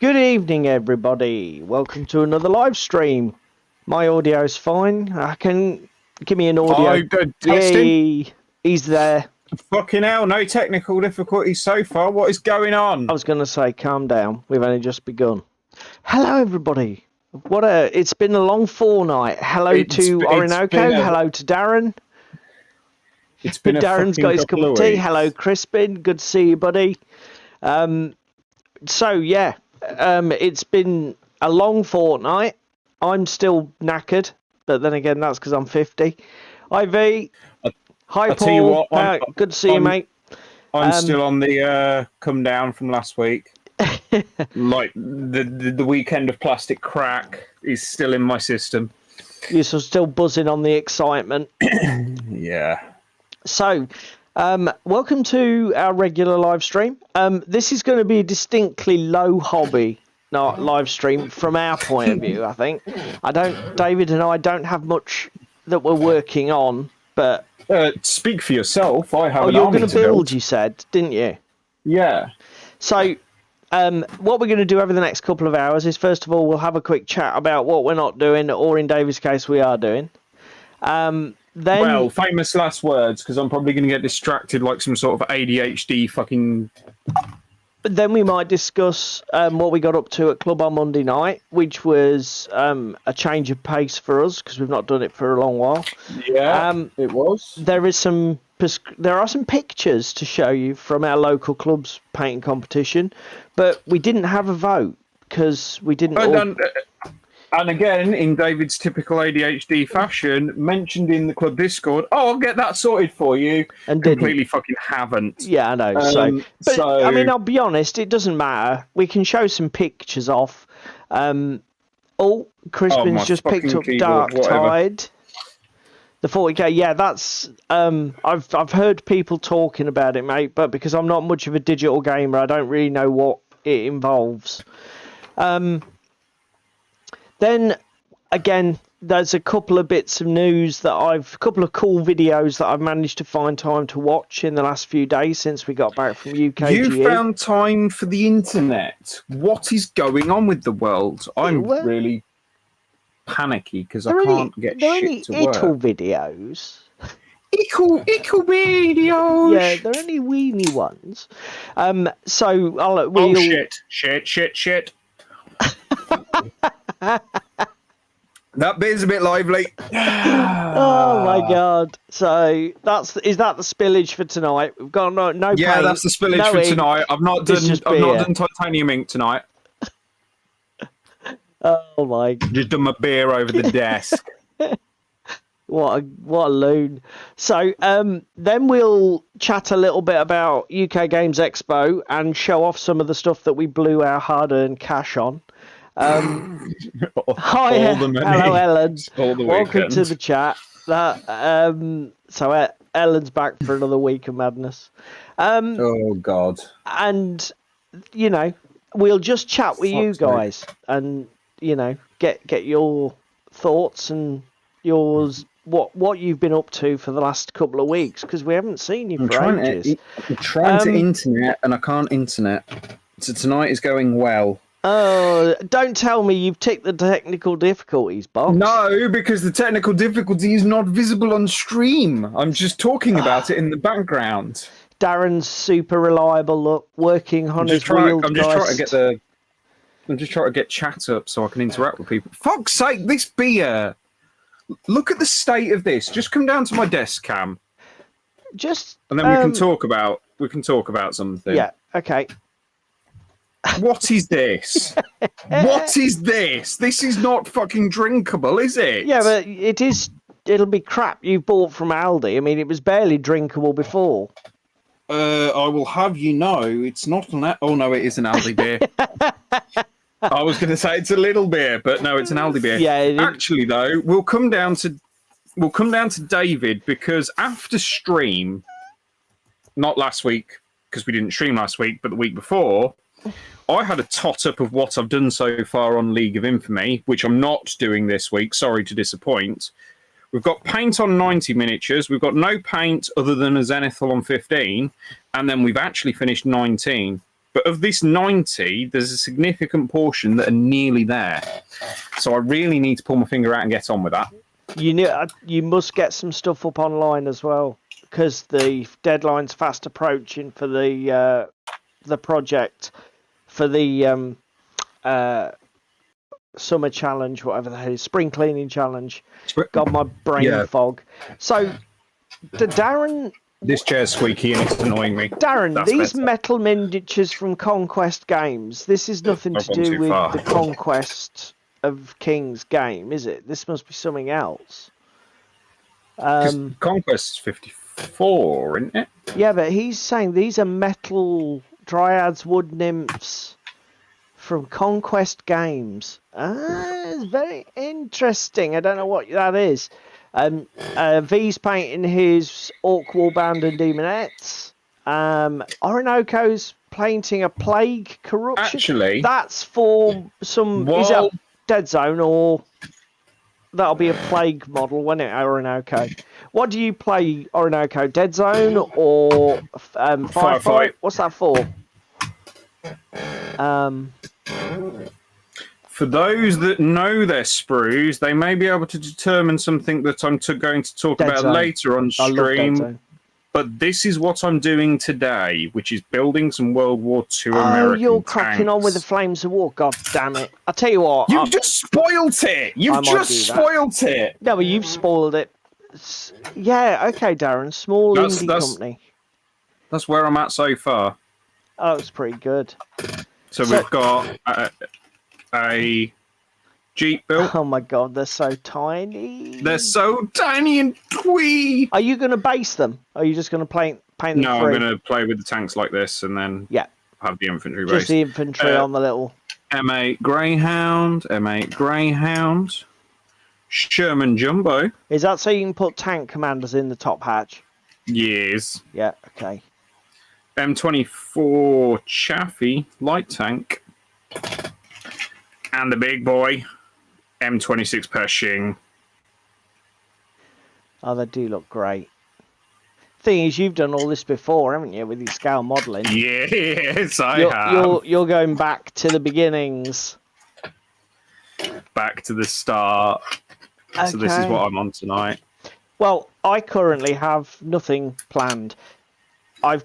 Good evening, everybody. Welcome to another live stream. My audio's fine. I can give me an audio. Testing. Hey, he's there. Fucking hell, no technical difficulties so far. What is going on? I was going to say, calm down. We've only just begun. Hello, everybody. It's been a long fortnight. Hello to Orinoco. Hello to Darren. It's been Darren's got his cup of tea. Hello, Crispin. Good to see you, buddy. It's been a long fortnight. I'm still knackered, but then again, that's because I'm 50. IV. Hi, Paul. Good to see you, mate. I'm still on the come down from last week. Like the weekend of plastic crack is still in my system. You're still buzzing on the excitement. Yeah. So, welcome to our regular live stream. This is going to be a distinctly low hobby live stream from our point of view, I think. David and I don't have much that we're working on, but... speak for yourself. I have an you're army going to build, you said, didn't you? Yeah. So, what we're going to do over the next couple of hours is, first of all, we'll have a quick chat about what we're not doing, or in David's case, we are doing. Then, famous last words, because I'm probably going to get distracted like some sort of ADHD fucking... But then we might discuss what we got up to at Club on Monday night, which was a change of pace for us, because we've not done it for a long while. Yeah, it was. There are some pictures to show you from our local club's painting competition, but we didn't have a vote, because we didn't... And again, in David's typical ADHD fashion, mentioned in the club Discord, I'll get that sorted for you. And completely fucking haven't. Yeah, I know. I mean, I'll be honest, it doesn't matter. We can show some pictures off. Crispin's just picked up Dark Tide. The 40k, yeah, that's... I've heard people talking about it, mate, but because I'm not much of a digital gamer, I don't really know what it involves. Then, again, there's a couple of bits of news a couple of cool videos that I've managed to find time to watch in the last few days since we got back from UKGE. You found time for the internet. What is going on with the world? I'm really panicky because I can't get shit to work. Ickle videos. Ickle videos. Yeah, they're only weeny ones. Shit. That bit's a bit lively. Oh my god! So is that the spillage for tonight? We've got no Yeah, paint, that's the spillage for tonight. I've not done titanium ink tonight. Oh my! Just done my beer over the desk. What a loon! So then we'll chat a little bit about UK Games Expo and show off some of the stuff that we blew our hard-earned cash on. Hi, hello, Ellen. Welcome to the chat. So Ellen's back for another week of madness. Oh God! And we'll just chat with you guys, and get your thoughts and yours. What you've been up to for the last couple of weeks, because we haven't seen you for ages. I'm trying to internet, and I can't internet. So tonight is going well. Oh, don't tell me you've ticked the technical difficulties box. No, because the technical difficulty is not visible on stream. I'm just talking about it in the background. Darren's super reliable, working on his wheels. I'm just trying to get chat up so I can interact with people. Fuck's sake, this beer! Look at the state of this. Just come down to my desk cam. And then we can talk about something. Yeah. Okay. What is this? What is this? This is not fucking drinkable, is it? Yeah, but it is. It'll be crap you bought from Aldi. I mean, it was barely drinkable before. I will have you know, it's not an... Oh, no, it is an Aldi beer. I was going to say it's a little beer, but no, it's an Aldi beer. Yeah. Actually, though, we'll come down to David, because after stream, not last week, because we didn't stream last week, but the week before... I had a tot-up of what I've done so far on League of Infamy, which I'm not doing this week. Sorry to disappoint. We've got paint on 90 miniatures. We've got no paint other than a Zenithal on 15. And then we've actually finished 19. But of this 90, there's a significant portion that are nearly there. So I really need to pull my finger out and get on with that. You must get some stuff up online as well, because the deadline's fast approaching for the project for the summer challenge, whatever the hell, spring cleaning challenge. Got my brain fog. So, Darren. This chair's squeaky and it's annoying me. Darren, these metal miniatures from Conquest Games, this is nothing to do with the Conquest of Kings game, is it? This must be something else. Conquest's 54, isn't it? Yeah, but he's saying these are metal dryads, wood nymphs from Conquest Games. It's very interesting. I don't know what that is. V's painting his Orc Warband and Demonettes. Orinoco's painting a Plague Corruption. Actually, that's for some. Is that Dead Zone, or that'll be a Plague model, won't it, Orinoco? What do you play, Orinoco? Dead Zone or Firefight? What's that for? For those that know their sprues, they may be able to determine something that I'm going to talk about later on stream. But this is what I'm doing today, which is building some World War II American tanks. You're cracking on with the Flames of War. God damn it. I'll tell you what. You've just spoilt it. You've just spoilt it. No, but you've spoiled it. Yeah, okay, Darren. Small indie company. That's where I'm at so far. Oh, it's pretty good. So we've got a Jeep built. Oh my god, they're so tiny. They're so tiny and twee. Are you going to base them? Or are you just going to paint them? No, I'm going to play with the tanks like this and then have the infantry base. Just the infantry on the little... M8 Greyhound, M8 Greyhound, Sherman Jumbo. Is that so you can put tank commanders in the top hatch? Yes. Yeah, okay. M24 Chaffee light tank. And the big boy, M26 Pershing. Oh, they do look great. Thing is, you've done all this before, haven't you, with your scale modelling? Yes, I have. You're going back to the beginnings. Back to the start. Okay. So this is what I'm on tonight. Well, I currently have nothing planned. I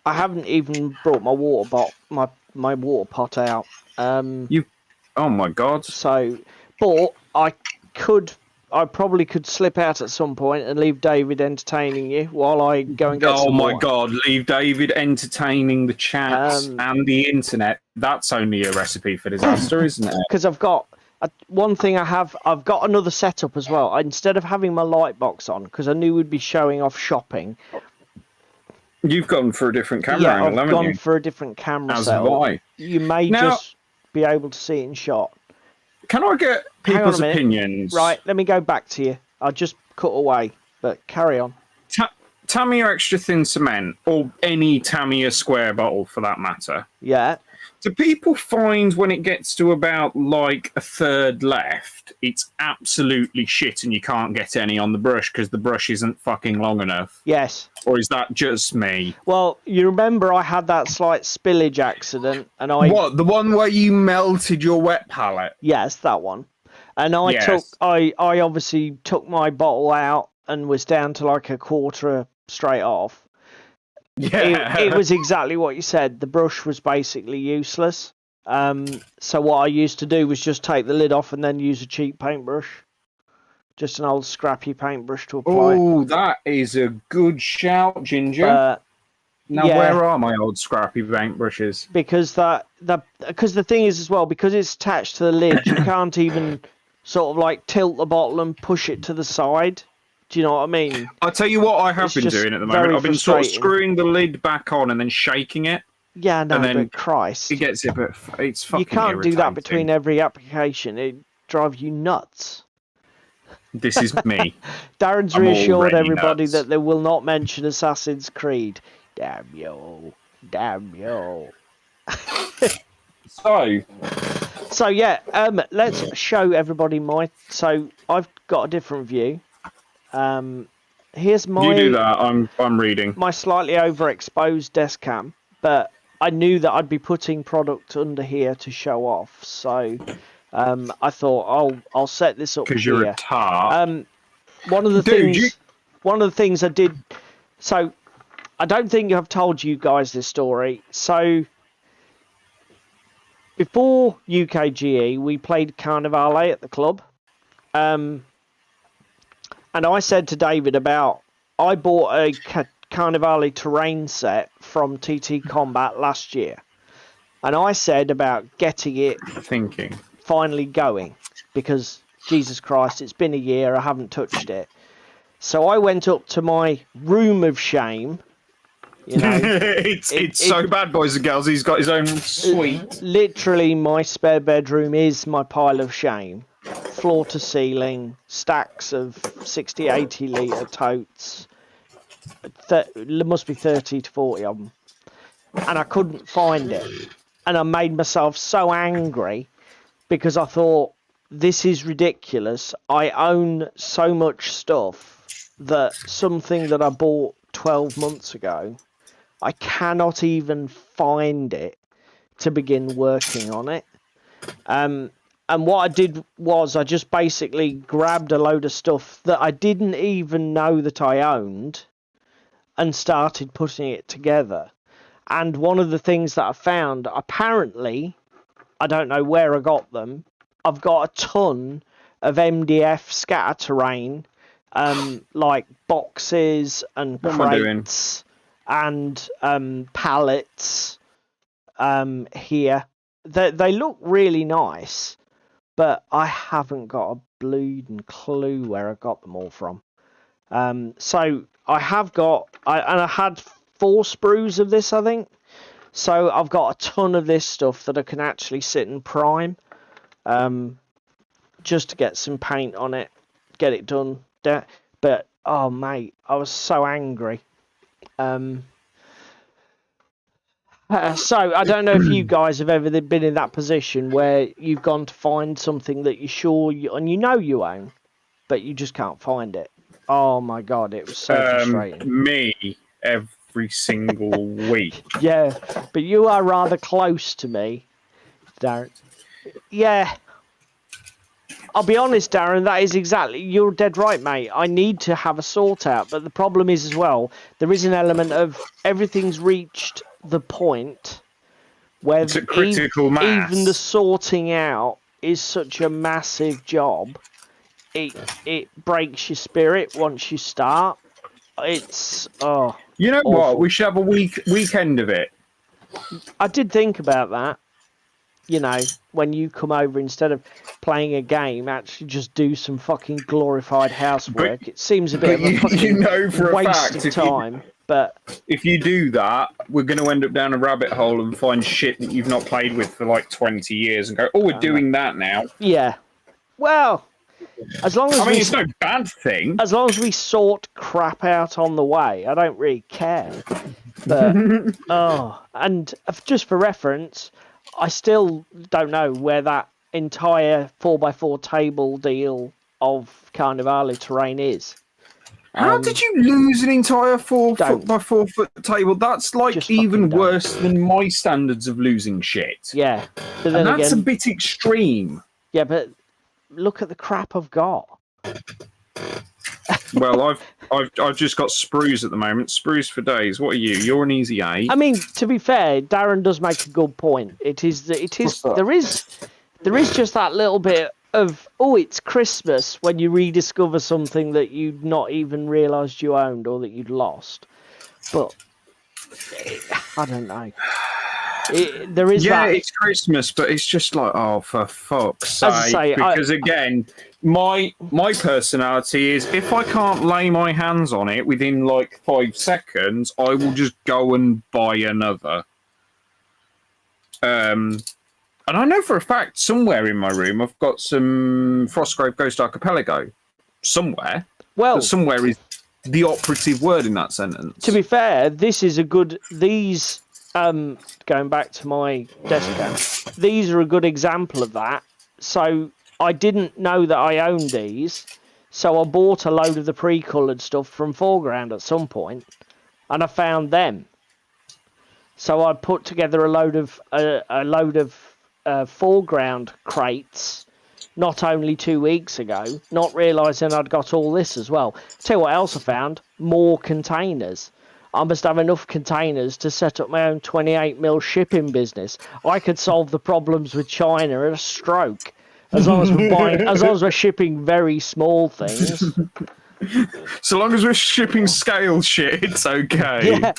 haven't even brought my my water pot out. Oh my god. So, but I probably could slip out at some point and leave David entertaining you while I go and get some more. more. God, leave David entertaining the chat and the internet. That's only a recipe for disaster, isn't it? Because I've got one thing I've got another setup as well. Instead of having my light box on, because I knew we'd be showing off shopping. You've gone for a different camera angle, haven't you? I've gone for a different camera setup. You may just be able to see it in shot. Can I get people's opinions? Right, let me go back to you. I'll just cut away, but carry on. Tamiya Extra Thin Cement, or any Tamiya square bottle for that matter. Yeah. Do people find when it gets to about like a third left, it's absolutely shit and you can't get any on the brush because the brush isn't fucking long enough? Yes. Or is that just me? Well, you remember I had that slight spillage accident and I... What, the one where you melted your wet palette? Yes, that one. And I obviously took my bottle out and was down to like a quarter straight off. Yeah. It was exactly what you said. The brush was basically useless. So what I used to do was just take the lid off and then use a cheap paintbrush. Just an old scrappy paintbrush to apply. Oh, that is a good shout, Ginger. Where are my old scrappy paintbrushes? Because the thing is as well, because it's attached to the lid, you can't even sort of like tilt the bottle and push it to the side. Do you know what I mean? I'll tell you what I have been doing at the moment. I've been sort of screwing the lid back on and then shaking it. Yeah, no, but Christ. It gets a bit... It's fucking You can't irritating. do that between every application. It drives you nuts. This is me. Darren's reassured everybody that they will not mention Assassin's Creed. Damn you. Damn you. So yeah, let's show everybody So I've got a different view. Here's my... You do that, I'm reading. My slightly overexposed desk cam, but I knew that I'd be putting product under here to show off, so I thought I'll set this up Because you're a here. tart. One of the Dude, things I did. So I don't think I've told you guys this story. So before UKGE, we played Carnivale at the club. And I said to David I bought a Carnivale terrain set from TT Combat last year. And I said about getting it finally going, because Jesus Christ, it's been a year, I haven't touched it. So I went up to my room of shame. You know, it's so bad, boys and girls. He's got his own suite. Literally, my spare bedroom is my pile of shame. Floor to ceiling, stacks of 60, 80 litre totes. There must be 30 to 40 of them. And I couldn't find it. And I made myself so angry because I thought, this is ridiculous. I own so much stuff that something that I bought 12 months ago, I cannot even find it to begin working on it. And what I did was I just basically grabbed a load of stuff that I didn't even know that I owned and started putting it together. And one of the things that I found, apparently, I don't know where I got them, I've got a ton of MDF scatter terrain, like boxes and crates and pallets here. They look really nice, but I haven't got a bleeding clue where I got them all from. So I have got, and I had 4 sprues of this, I think. So I've got a ton of this stuff that I can actually sit and prime, just to get some paint on it, get it done. But oh mate, I was so angry. So I don't know if you guys have ever been in that position where you've gone to find something that you're sure and you know you own, but you just can't find it. Oh my god, it was so frustrating. Me, every single week. Yeah, but you are rather close to me, Darren. Yeah. I'll be honest, Darren, that is exactly... You're dead right, mate. I need to have a sort out, but the problem is as well, there is an element of everything's reached the point where it's a critical mass. Even the sorting out is such a massive job. It breaks your spirit once you start. It's... You know awful. what? We should have a weekend of it. I did think about that. You know, when you come over, instead of playing a game, actually just do some fucking glorified housework. It seems a bit of a fucking waste of time. But if you do that, we're going to end up down a rabbit hole and find shit that you've not played with for like 20 years and go, oh, we're doing that now. Yeah. Well, as long as it's no bad thing. As long as we sort crap out on the way, I don't really care. But, and just for reference... I still don't know where that entire 4x4 table deal of Carnivale terrain is. How did you lose an entire 4x4 foot table? That's like even worse than my standards of losing shit. Yeah. But then that's again, a bit extreme. Yeah, but look at the crap I've got. Well, I've just got sprues at the moment. Sprues for days. What are you? You're an easy A. I mean, to be fair, Darren does make a good point. It is. There is just that little bit of it's Christmas when you rediscover something that you'd not even realised you owned or that you'd lost. But I don't know. There is that. It's Christmas, but it's just like, oh, for fuck's sake. Because again, my personality is if I can't lay my hands on it within like 5 seconds, I will just go and buy another. And I know for a fact somewhere in my room I've got some Frostgrave Ghost Archipelago. Somewhere. Well, but somewhere is the operative word in that sentence. To be fair, this is a good... These... going back to my desk cam, these are a good example of that. So I didn't know that I owned these, so I bought a load of the pre-coloured stuff from Foreground at some point, and I found them. So I put together a load of foreground crates, not only 2 weeks ago, not realising I'd got all this as well. Tell you what else I found, more containers. I must have enough containers to set up my own 28mm shipping business. I could solve the problems with China at a stroke. As long as we're shipping very small things. So long as we're shipping scale shit, it's okay. Yeah.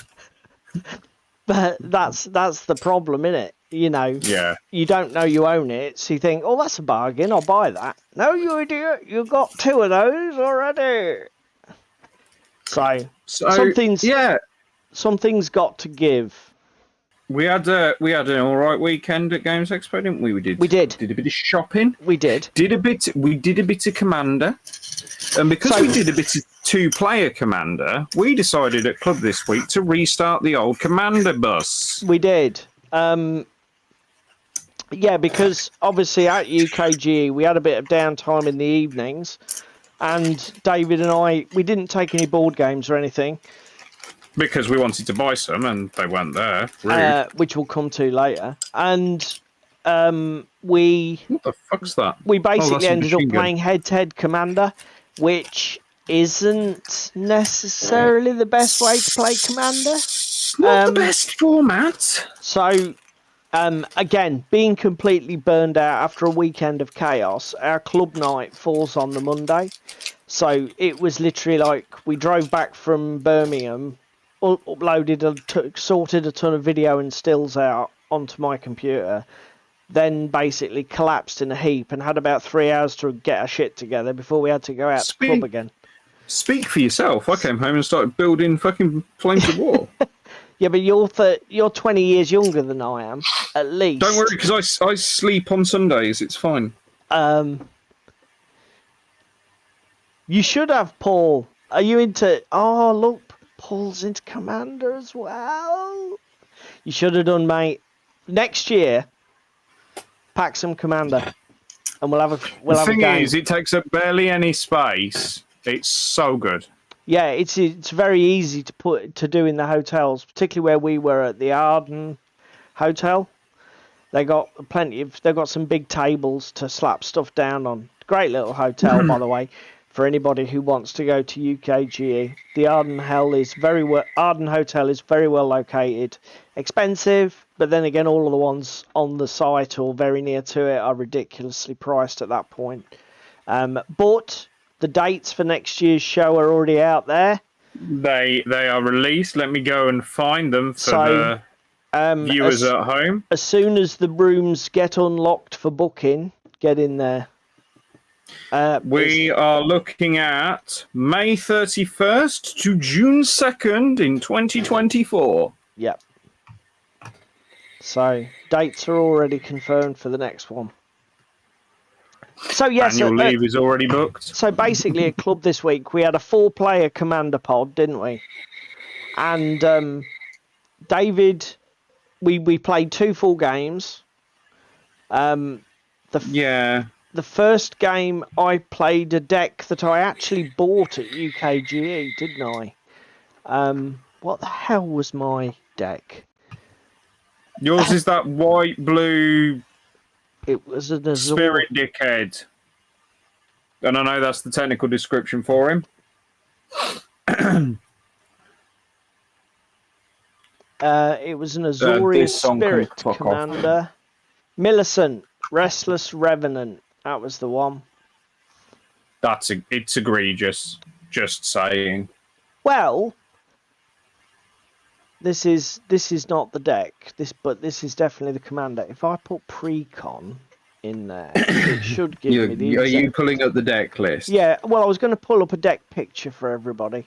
But that's the problem, innit? You know, Yeah. you don't know you own it, so you think, oh, that's a bargain, I'll buy that. No, you idiot, you've got 2 of those already. So something's got to give. We had an all right weekend at Games Expo, didn't we? We did a bit of shopping. We did a bit of Commander, and because we did a bit of 2-player Commander, we decided at Club this week to restart the old Commander bus. We did. Yeah, because obviously at UKGE we had a bit of downtime in the evenings, and David and I, we didn't take any board games or anything. Because we wanted to buy some and they weren't there. Which we'll come to later. And we... What the fuck's that? We basically ended up playing head-to-head Commander, which isn't necessarily the best way to play Commander. Not the best format. So... again, being completely burned out after a weekend of chaos, our club night falls on the Monday. So it was literally like we drove back from Birmingham, uploaded, sorted a ton of video and stills out onto my computer, then basically collapsed in a heap and had about 3 hours to get our shit together before we had to go out to the club again. Speak for yourself. I came home and started building fucking Flames of War. Yeah, but you're 20 years younger than I am, at least. Don't worry, because I sleep on Sundays. It's fine. You should have Paul. Are you into... Oh, look, Paul's into Commander as well. You should have done, mate. Next year, pack some Commander, and we'll have a game. The thing is, it takes up barely any space. It's so good. Yeah, it's very easy to do in the hotels, particularly where we were at the Arden Hotel. They've got some big tables to slap stuff down on. Great little hotel, by the way, for anybody who wants to go to UKGE. The Arden Hotel is very well located. Expensive, but then again, all of the ones on the site or very near to it are ridiculously priced at that point. But the dates for next year's show are already out there. They are released. Let me go and find them for the viewers at home. As soon as the rooms get unlocked for booking, get in there. We are looking at May 31st to June 2nd in 2024. Yep. So dates are already confirmed for the next one. So yes, annual leave is already booked. So basically, at club this week we had a 4-player Commander pod, didn't we? And David, we played 2 full games. The first game I played a deck that I actually bought at UKGE, didn't I? What the hell was my deck? Yours is that white blue. It was an Azor. Spirit Dickhead. And I know that's the technical description for him. It was an Azori Spirit Commander. Millicent, Restless Revenant. That was the one. It's egregious. Just saying. Well, this is not the deck. But this is definitely the commander. If I put Precon in there, it should give me the. Are you pulling up the deck list? Yeah. Well, I was going to pull up a deck picture for everybody.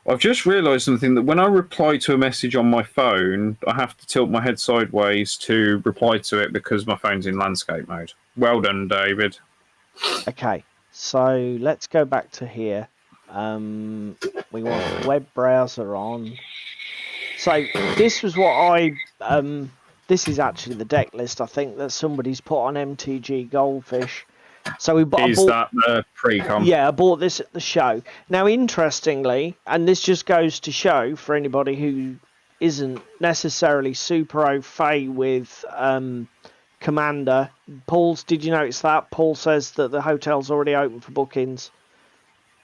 I've just realised something, that when I reply to a message on my phone, I have to tilt my head sideways to reply to it because my phone's in landscape mode. Well done, David. Okay, so let's go back to here. We want the web browser on. So this was what this is actually the deck list, I think, that somebody's put on MTG Goldfish. So I Is bought, that the pre-com? yeah, I bought this at the show. Now, interestingly, and this just goes to show for anybody who isn't necessarily super au fait with Commander. Did you notice that? Paul says that the hotel's already open for bookings.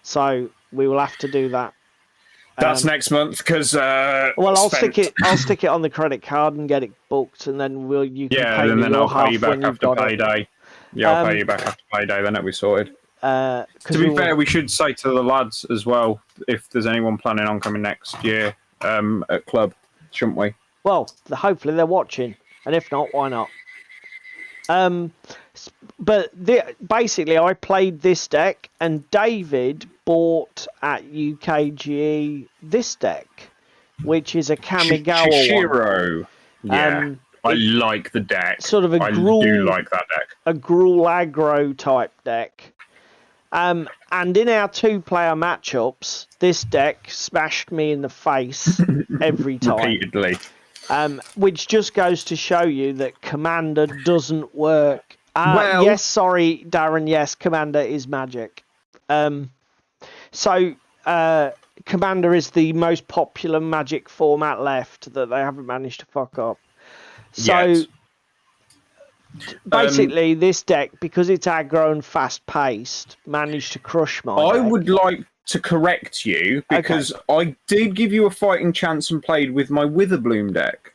So we will have to do that. That's next month because well, I'll stick it on the credit card and get it booked, and then you can pay me then your I'll pay half you back when you've after got payday. it. Yeah, I'll pay you back after payday. Then it'll be sorted. To be fair, we should say to the lads as well if there's anyone planning on coming next year at club, shouldn't we? Well, hopefully they're watching, and if not, why not? But basically, I played this deck, and David bought at UKGE this deck, which is a Kamigawa one. Shishiro. Yeah, I like the deck. Sort of I do like that deck. A Gruul aggro type deck. And in our two-player matchups, this deck smashed me in the face every time. Repeatedly. Which just goes to show you that Commander doesn't work. Well, yes, sorry, Darren. Yes, Commander is magic. So Commander is the most popular Magic format left that they haven't managed to fuck up. So yes. basically, this deck, because it's aggro and fast-paced, managed to crush my deck. I would like to correct you because I did give you a fighting chance and played with my Witherbloom deck.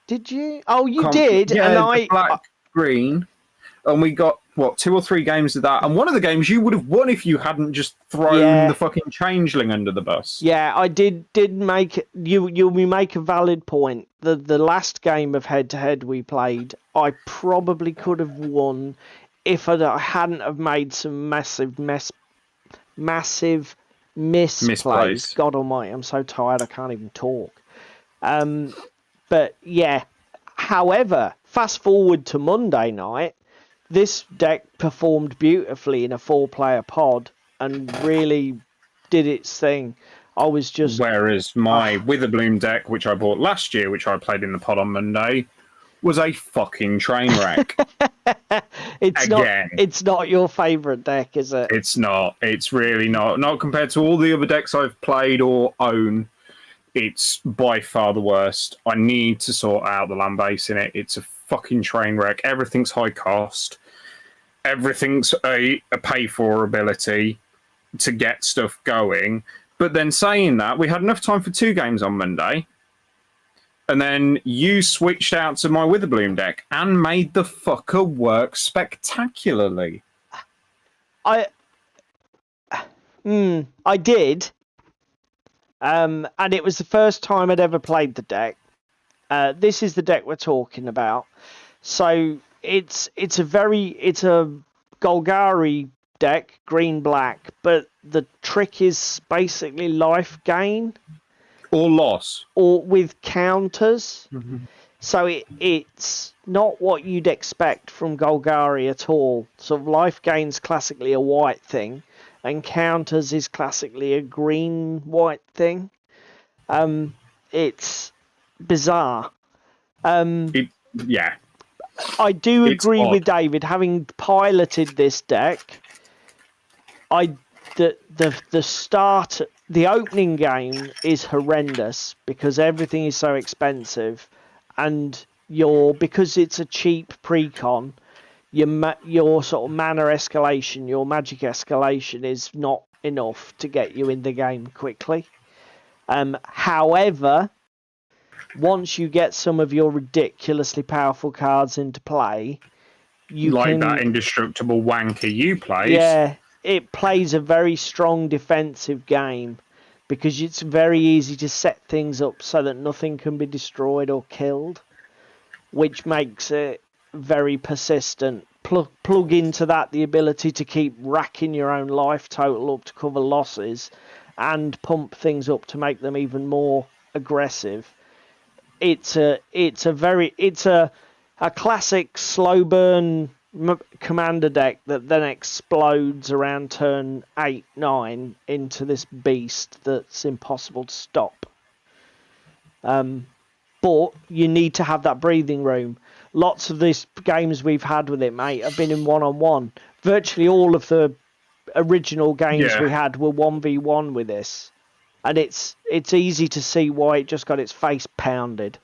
Did you? Oh, you did. Yeah, and black green, and we got what 2 or 3 games of that. And one of the games you would have won if you hadn't just thrown the fucking changeling under the bus. Yeah, I did make you make a valid point. The last game of head to head we played, I probably could have won if I hadn't have made some massive misplays. God Almighty, I'm so tired I can't even talk. But yeah, however, fast forward to Monday night, this deck performed beautifully in a 4-player pod and really did its thing. I was just... Whereas my Witherbloom deck, which I bought last year, which I played in the pod on Monday, was a fucking train wreck. It's not your favourite deck, is it? It's not. It's really not. Not compared to all the other decks I've played or own. It's by far the worst. I need to sort out the land base in it. It's a fucking train wreck. Everything's high cost. Everything's a pay-for ability to get stuff going. But then saying that, we had enough time for 2 games on Monday. And then you switched out to my Witherbloom deck and made the fucker work spectacularly. I did. And it was the first time I'd ever played the deck. This is the deck we're talking about. So it's a Golgari deck, green-black, but the trick is basically life gain. Or loss. Or with counters. Mm-hmm. So it's not what you'd expect from Golgari at all. So life gain's classically a white thing, and counters is classically a green-white thing. It's bizarre. Yeah. I do agree with David. Having piloted this deck, the opening game is horrendous because everything is so expensive, and because it's a cheap precon, your sort of mana escalation, your magic escalation is not enough to get you in the game quickly. However, once you get some of your ridiculously powerful cards into play, that indestructible wanker you play. Yeah, it plays a very strong defensive game because it's very easy to set things up so that nothing can be destroyed or killed, which makes it very persistent. Plug into that the ability to keep racking your own life total up to cover losses and pump things up to make them even more aggressive. It's a classic slow burn commander deck that then explodes around turn 8-9 into this beast that's impossible to stop. But you need to have that breathing room. lots of these games we've had with it, mate, have been in 1-on-1. Virtually all of the original games we had were 1v1 with this. And it's easy to see why it just got its face pounded.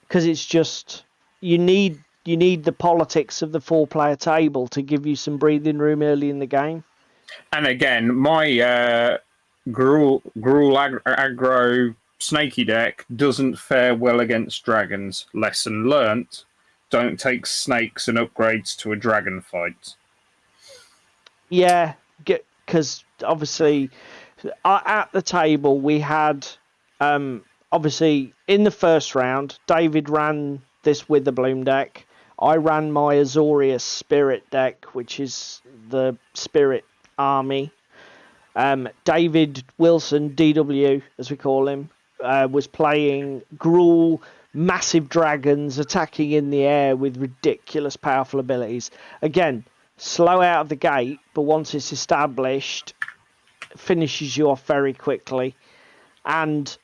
Because it's just, you need the politics of the 4-player table to give you some breathing room early in the game. And again, my Gruul aggro snaky deck doesn't fare well against dragons. Lesson learnt: don't take snakes and upgrades to a dragon fight. Yeah, because obviously at the table we had, obviously in the first round, David ran this Witherbloom deck. I ran my Azorius Spirit deck, which is the Spirit Army. David Wilson, DW as we call him, was playing Gruul, massive dragons attacking in the air with ridiculous powerful abilities. Again, slow out of the gate, but once it's established, finishes you off very quickly. And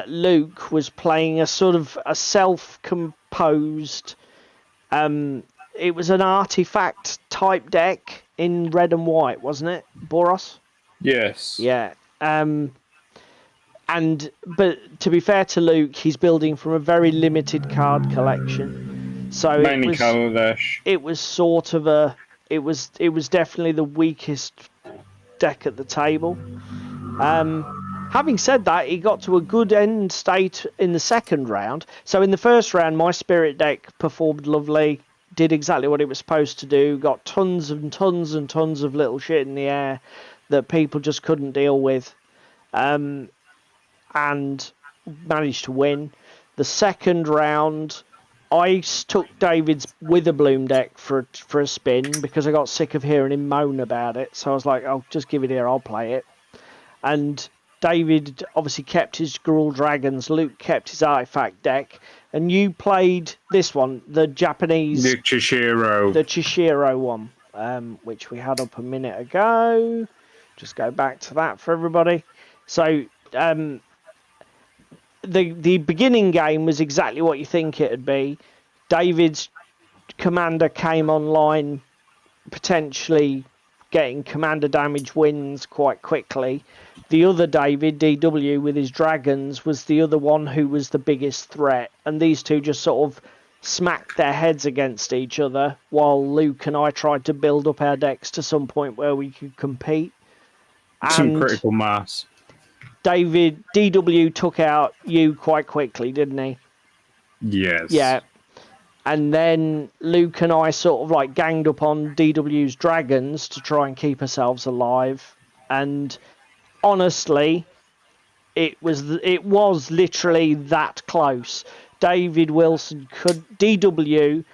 Luke was playing a sort of a self-composed, it was an artifact type deck in red and white, wasn't it, Boros? Yes. Yeah. But to be fair to Luke, he's building from a very limited card collection. So mainly Kaladesh. It was sort of it was definitely the weakest deck at the table. Having said that, he got to a good end state in the second round. So in the first round, my Spirit deck performed lovely, did exactly what it was supposed to do, got tons and tons and tons of little shit in the air that people just couldn't deal with, and managed to win. The second round, I took David's Witherbloom deck for a spin because I got sick of hearing him moan about it. So I was like, "I'll just give it here. I'll play it." And David obviously kept his Gruul Dragons. Luke kept his Artifact deck, and you played this one, the Japanese, the Chishiro one, which we had up a minute ago. Just go back to that for everybody. So the beginning game was exactly what you think it'd be. David's commander came online, potentially getting commander damage wins quite quickly. The other David, DW, with his dragons, was the other one who was the biggest threat. And these two just sort of smacked their heads against each other while Luke and I tried to build up our decks to some point where we could compete. Some critical mass. David, DW took out you quite quickly, didn't he? Yes. Yeah. And then Luke and I sort of like ganged up on DW's dragons to try and keep ourselves alive. And honestly, it was literally that close. David Wilson DW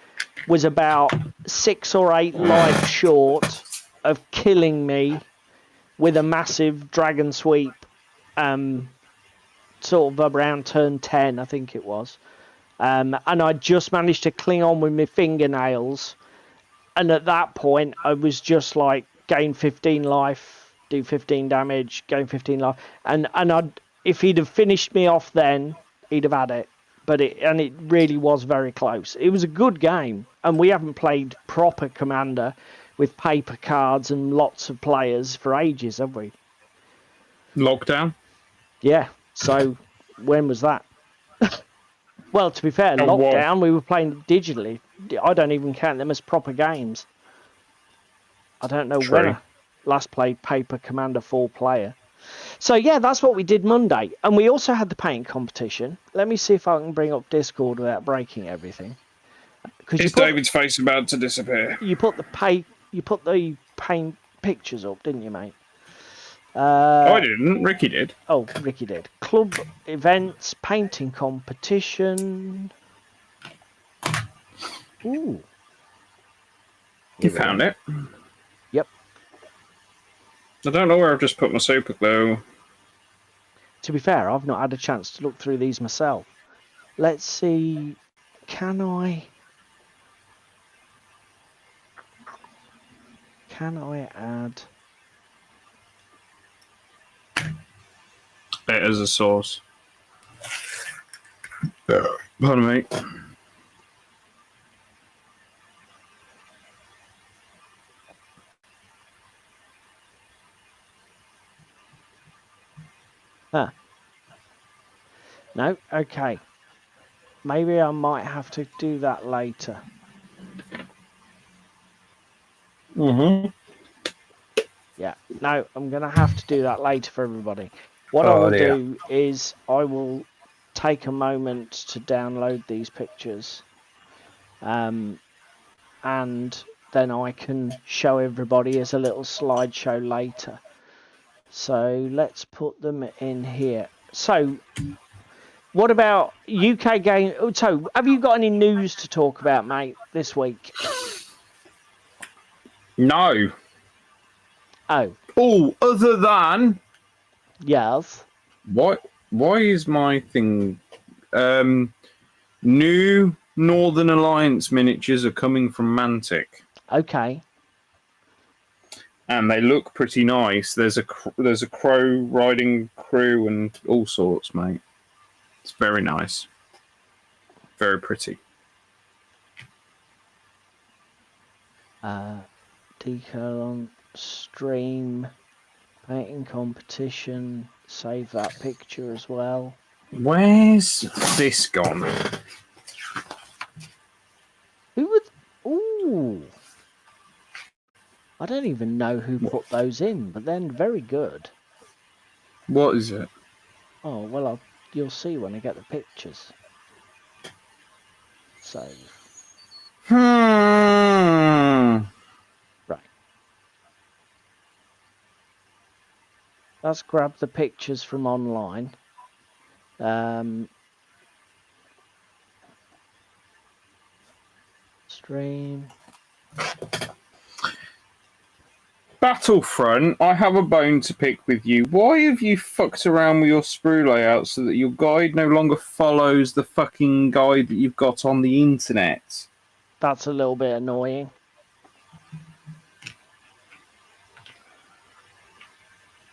was about 6 or 8 lives short of killing me with a massive dragon sweep, sort of around turn 10, I think it was. And I just managed to cling on with my fingernails. And at that point, I was just like, gain 15 life, do 15 damage, gain 15 life. And if he'd have finished me off then, he'd have had it. But it really was very close. It was a good game. And we haven't played proper Commander with paper cards and lots of players for ages, have we? Lockdown? Yeah. So when was that? Well, to be fair, lockdown, we were playing digitally. I don't even count them as proper games. I don't know when I last played paper Commander 4-player. So, yeah, that's what we did Monday. And we also had the paint competition. Let me see if I can bring up Discord without breaking everything. Is David's face about to disappear? You put the paint pictures up, didn't you, mate? I didn't. Ricky did. Oh, Ricky did. Club events, painting competition. Ooh. You found it? Yep. I don't know where I've just put my super glue. To be fair, I've not had a chance to look through these myself. Let's see. Can I add... It as a source. Pardon me. Huh. No, okay. Maybe I might have to do that later. Mm-hmm. Yeah, no, I'm going to have to do that later for everybody. What I Oh, will dear. do is I will take a moment to download these pictures. And then I can show everybody as a little slideshow later. So let's put them in here. So what about UK game? So have you got any news to talk about, mate, this week? No. Oh, Oh, other than yes. why is my thing new Northern Alliance miniatures are coming from Mantic. Okay. And they look pretty nice. There's a crow riding crew and all sorts, mate. It's very nice. Very pretty. Decal on stream, painting competition, save that picture as well. Where's this gone? Who would... Ooh. I don't even know who put those in, but they're very good. What is it? Oh, well, you'll see when I get the pictures. Save. Right. Let's grab the pictures from online. Stream. Battlefront, I have a bone to pick with you. Why have you fucked around with your sprue layout so that your guide no longer follows the fucking guide that you've got on the internet? That's a little bit annoying.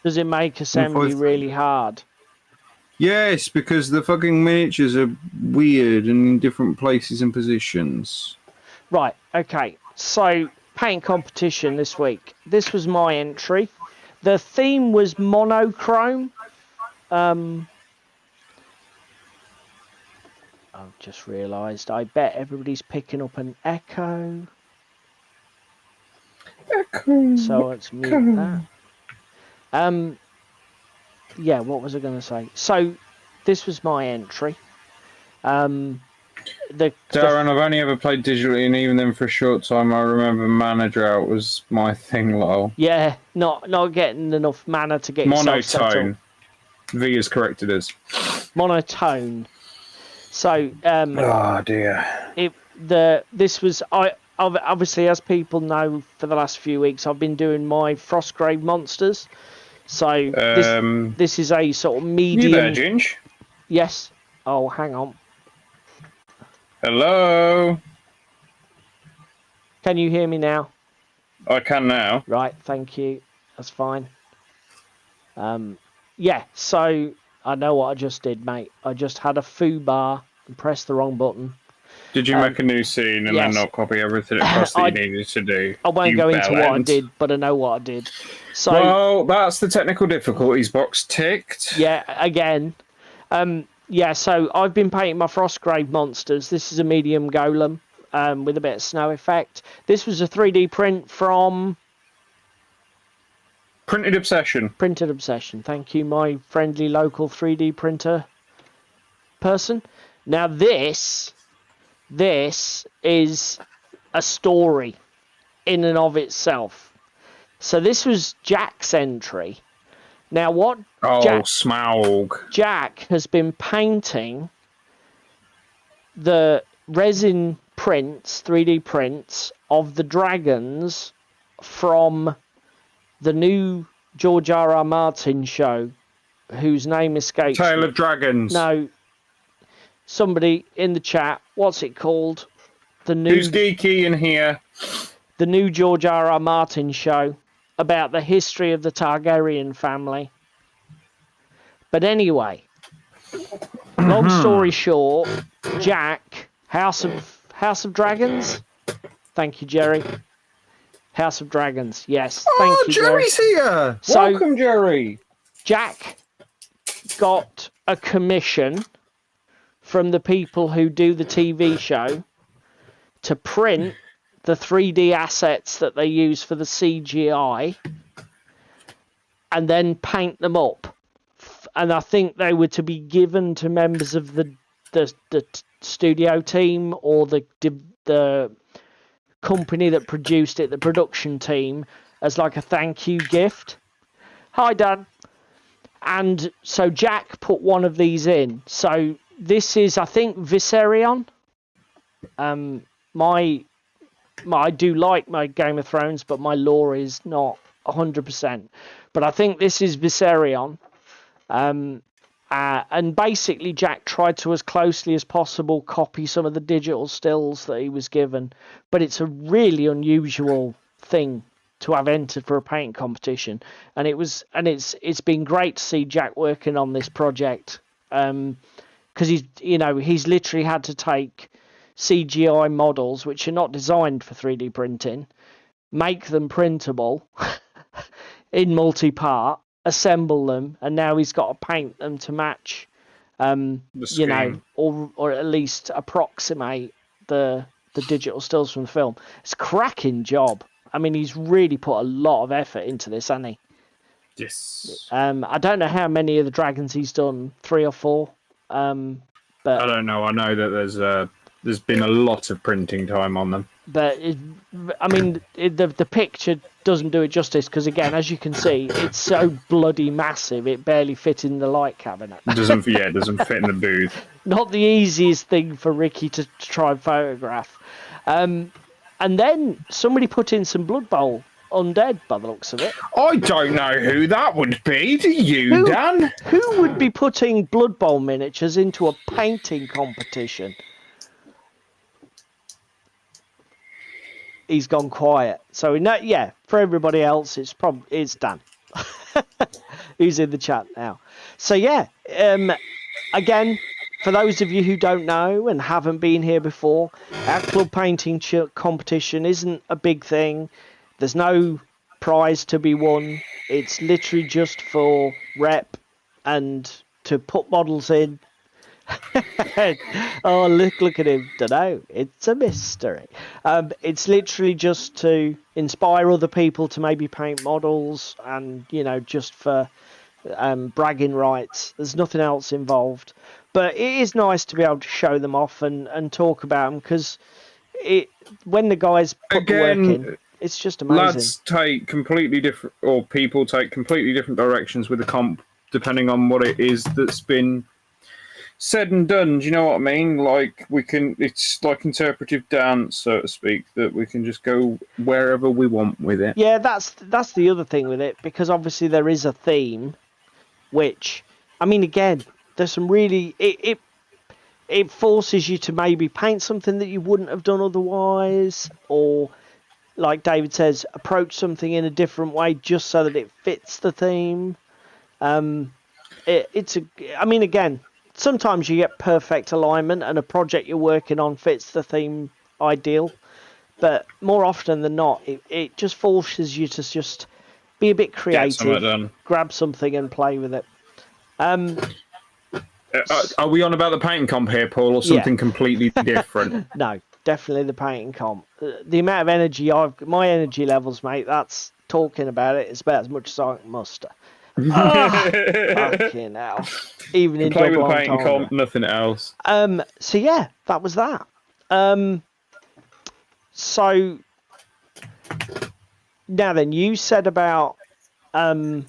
Does it make assembly really hard? Yes, because the fucking miniatures are weird and in different places and positions. Right, okay. So, paint competition this week. This was my entry. The theme was monochrome. I've just realised. I bet everybody's picking up an echo. Echo. So let's mute that. Yeah, what was I going to say? So, this was my entry. Darren, I've only ever played digitally, and even then for a short time, I remember Mana Drought was my thing, lol. Yeah, not getting enough mana to get yourself set up. Monotone. V has corrected us. Monotone. So, oh dear. This was obviously, as people know, for the last few weeks, I've been doing my Frostgrave monsters. So this is a sort of medium. You there, Ginge? Yes. Oh, hang on. Hello. Can you hear me now? I can now. Right. Thank you. That's fine. Yeah. So I know what I just did, mate. I just had a foo bar and pressed the wrong button. Did you make a new scene and then not copy everything across that you needed to do? I won't go into what I did, but I know what I did. So, well, that's the technical difficulties box ticked. Yeah, again. Yeah, so I've been painting my Frostgrave monsters. This is a medium golem with a bit of snow effect. This was a 3D print from... Printed Obsession. Printed Obsession. Thank you, my friendly local 3D printer person. Now this is a story in and of itself. So this was Jack's entry. Now what Smaug. Jack has been painting the resin prints, 3D prints of the dragons from the new George R.R. Martin show, whose name escapes Tale me. of Dragons. No, somebody in the chat, what's it called? Who's geeky in here? The new George R.R. Martin show about the history of the Targaryen family. But anyway, long story short, Jack, House of Dragons. Thank you, Jerry. House of Dragons. Yes. Thank you, Jerry's here. So, welcome, Jerry. Jack got a commission from the people who do the TV show to print the 3D assets that they use for the CGI and then paint them up. And I think they were to be given to members of the studio team or the company that produced it, the production team, as like a thank you gift. Hi, Dan. And so Jack put one of these in. So this is, I think, Viserion. I do like my Game of Thrones, but my lore is not 100%. But I think this is Viserion. And basically Jack tried to, as closely as possible, copy some of the digital stills that he was given. But it's a really unusual thing to have entered for a painting competition. And it's been great to see Jack working on this project. Because he's literally had to take CGI models which are not designed for 3D printing, make them printable in multi-part, assemble them, and now he's got to paint them to match, or at least approximate the digital stills from the film. It's a cracking job. I mean, he's really put a lot of effort into this, hasn't he? Yes. I don't know how many of the dragons he's done, 3 or 4. But I don't know. I know that there's been a lot of printing time on them. But the picture doesn't do it justice because, again, as you can see, it's so bloody massive it barely fits in the light cabinet. It doesn't fit in the booth. Not the easiest thing for Ricky to try and photograph. And then somebody put in some Blood Bowl undead by the looks of it. I don't know who that would be. Do you, Dan? Who would be putting Blood Bowl miniatures into a painting competition? He's gone quiet. So for everybody else, it's Dan. Who's in the chat now. So again, for those of you who don't know and haven't been here before, our club painting competition isn't a big thing. There's no prize to be won. It's literally just for rep and to put models in. Oh, look at him. Dunno. It's a mystery. It's literally just to inspire other people to maybe paint models and, just for bragging rights. There's nothing else involved. But it is nice to be able to show them off and talk about them because when the guys put the work in, it's just amazing. Lads take completely different, or people take completely different directions with the comp, depending on what it is that's been said and done. Do you know what I mean? Like it's like interpretive dance, so to speak, that we can just go wherever we want with it. Yeah, that's the other thing with it, because obviously there is a theme, which, I mean, again, there's some really it forces you to maybe paint something that you wouldn't have done otherwise, or like David says, approach something in a different way just so that it fits the theme. Again, sometimes you get perfect alignment and a project you're working on fits the theme ideal, but more often than not, it just forces you to just be a bit creative, grab something and play with it. Are we on about the painting comp here, Paul, or something completely different? No, definitely the painting comp. The amount of energy my energy levels, mate, that's talking about it. It's about as much as I can muster. Fucking hell. Even in play with double the painting entendre. comp, nothing else. So yeah, that was that. So now then, you said about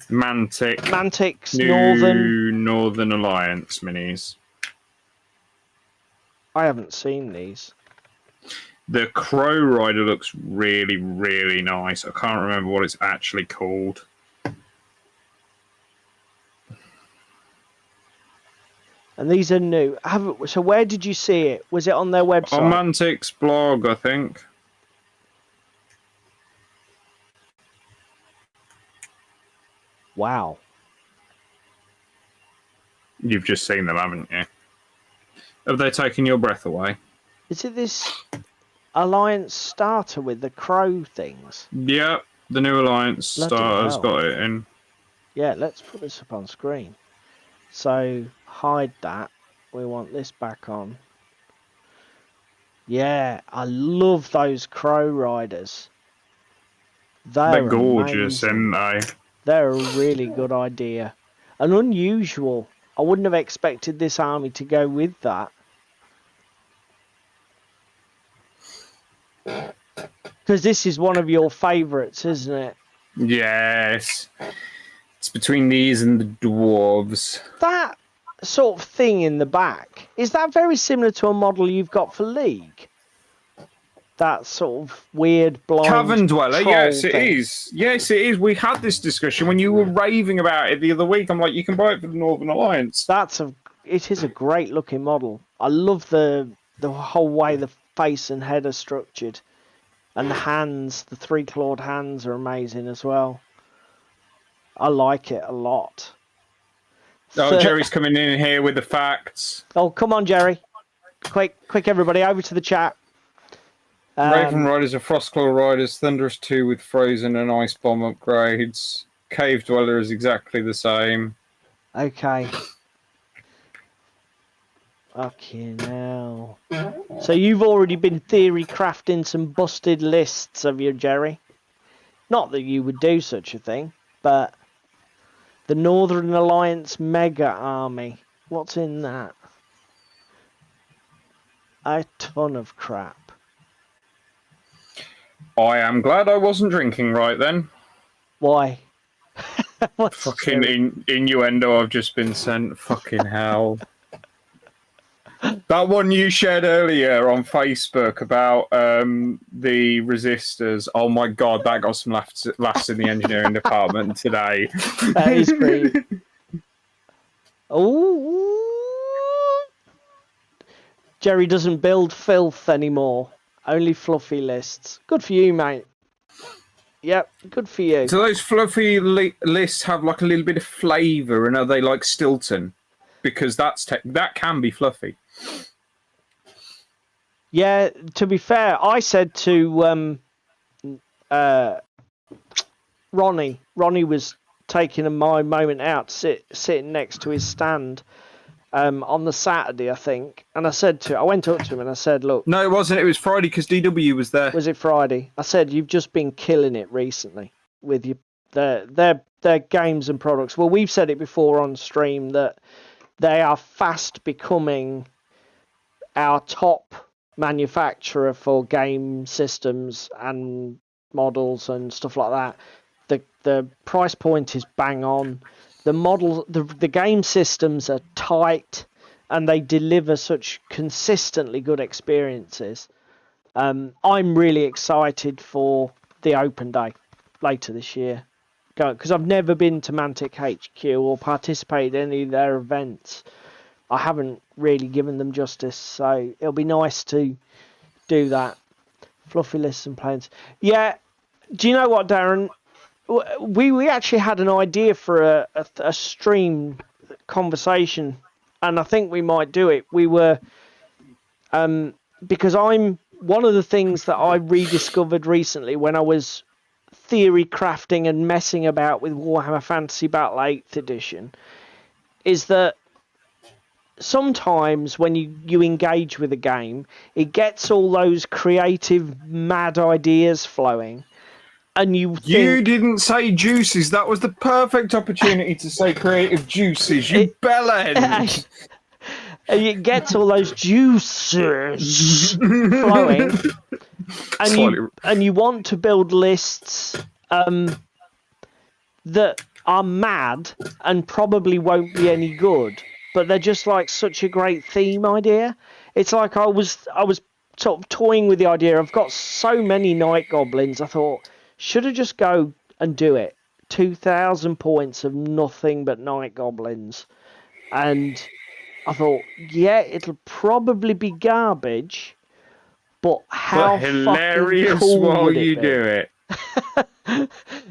Mantic's Northern Alliance minis. I haven't seen these. The Crow Rider looks really, really nice. I can't remember what it's actually called. And these are new. So where did you see it? Was it on their website? On Mantic's blog, I think. Wow. You've just seen them, haven't you? Have they taken your breath away? Is it this Alliance starter with the crow things? Yeah, the new Alliance starter's got it in. Yeah, let's put this up on screen. So hide that. We want this back on. Yeah, I love those crow riders. They're They're gorgeous, amazing. aren't they? They're a really good idea. And unusual. I wouldn't have expected this army to go with that. Because this is one of your favourites, isn't it? Yes. It's between these and the dwarves. That sort of thing in the back, is that very similar to a model you've got for League? That sort of weird blind Cavern Dweller, troll yes, it thing. is. Yes, it is. We had this discussion when you were raving about it the other week. I'm like, you can buy it for the Northern Alliance. It is a great looking model. I love the whole way the face and head are structured. And the hands, the three-clawed hands are amazing as well. I like it a lot. Oh, Jerry's coming in here with the facts. Oh, come on, Jerry. Quick, everybody, over to the chat. Raven Riders are Frostclaw Riders, Thunderous 2 with Frozen and Ice Bomb upgrades. Cave Dweller is exactly the same. Okay. Fucking hell. So you've already been theory crafting some busted lists, have you, Jerry? Not that you would do such a thing, but the Northern Alliance Mega Army. What's in that? A ton of crap. I am glad I wasn't drinking right then. Why? Fucking innuendo I've just been sent. Fucking hell. That one you shared earlier on Facebook about the resistors. Oh my god, that got some laughs in the engineering department today. That is great. Oh, Jerry doesn't build filth anymore. Only fluffy lists. Good for you, mate. Yep, good for you. So those fluffy lists have like a little bit of flavour, and are they like Stilton? Because that can be fluffy. Yeah, to be fair, I said to Ronnie was taking my moment out, sitting next to his stand on the Saturday, I think. And I went up to him and I said, look. No, it wasn't. It was Friday because DW was there. Was it Friday? I said, you've just been killing it recently with their games and products. Well, we've said it before on stream that they are fast becoming our top manufacturer for game systems and models and stuff like that. The price point is bang on. The game systems are tight, and they deliver such consistently good experiences. I'm really excited for the open day later this year, because I've never been to Mantic HQ or participated in any of their events. I haven't really given them justice, so it'll be nice to do that. Fluffy lists and plans. Yeah, do you know what, Darren? We actually had an idea for a stream conversation, and I think we might do it. We were because one of the things that I rediscovered recently when I was theory crafting and messing about with Warhammer Fantasy Battle 8th edition is that sometimes when you engage with a game, it gets all those creative mad ideas flowing. And you didn't say juices. That was the perfect opportunity to say creative juices. You bellend. It gets all those juices flowing, and you want to build lists that are mad and probably won't be any good, but they're just like such a great theme idea. It's like I was sort of toying with the idea. I've got so many night goblins. I thought, should I just go and do it? 2,000 points of nothing but night goblins. And I thought, yeah, it'll probably be garbage, but how hilarious fucking cool while would it you be? do it.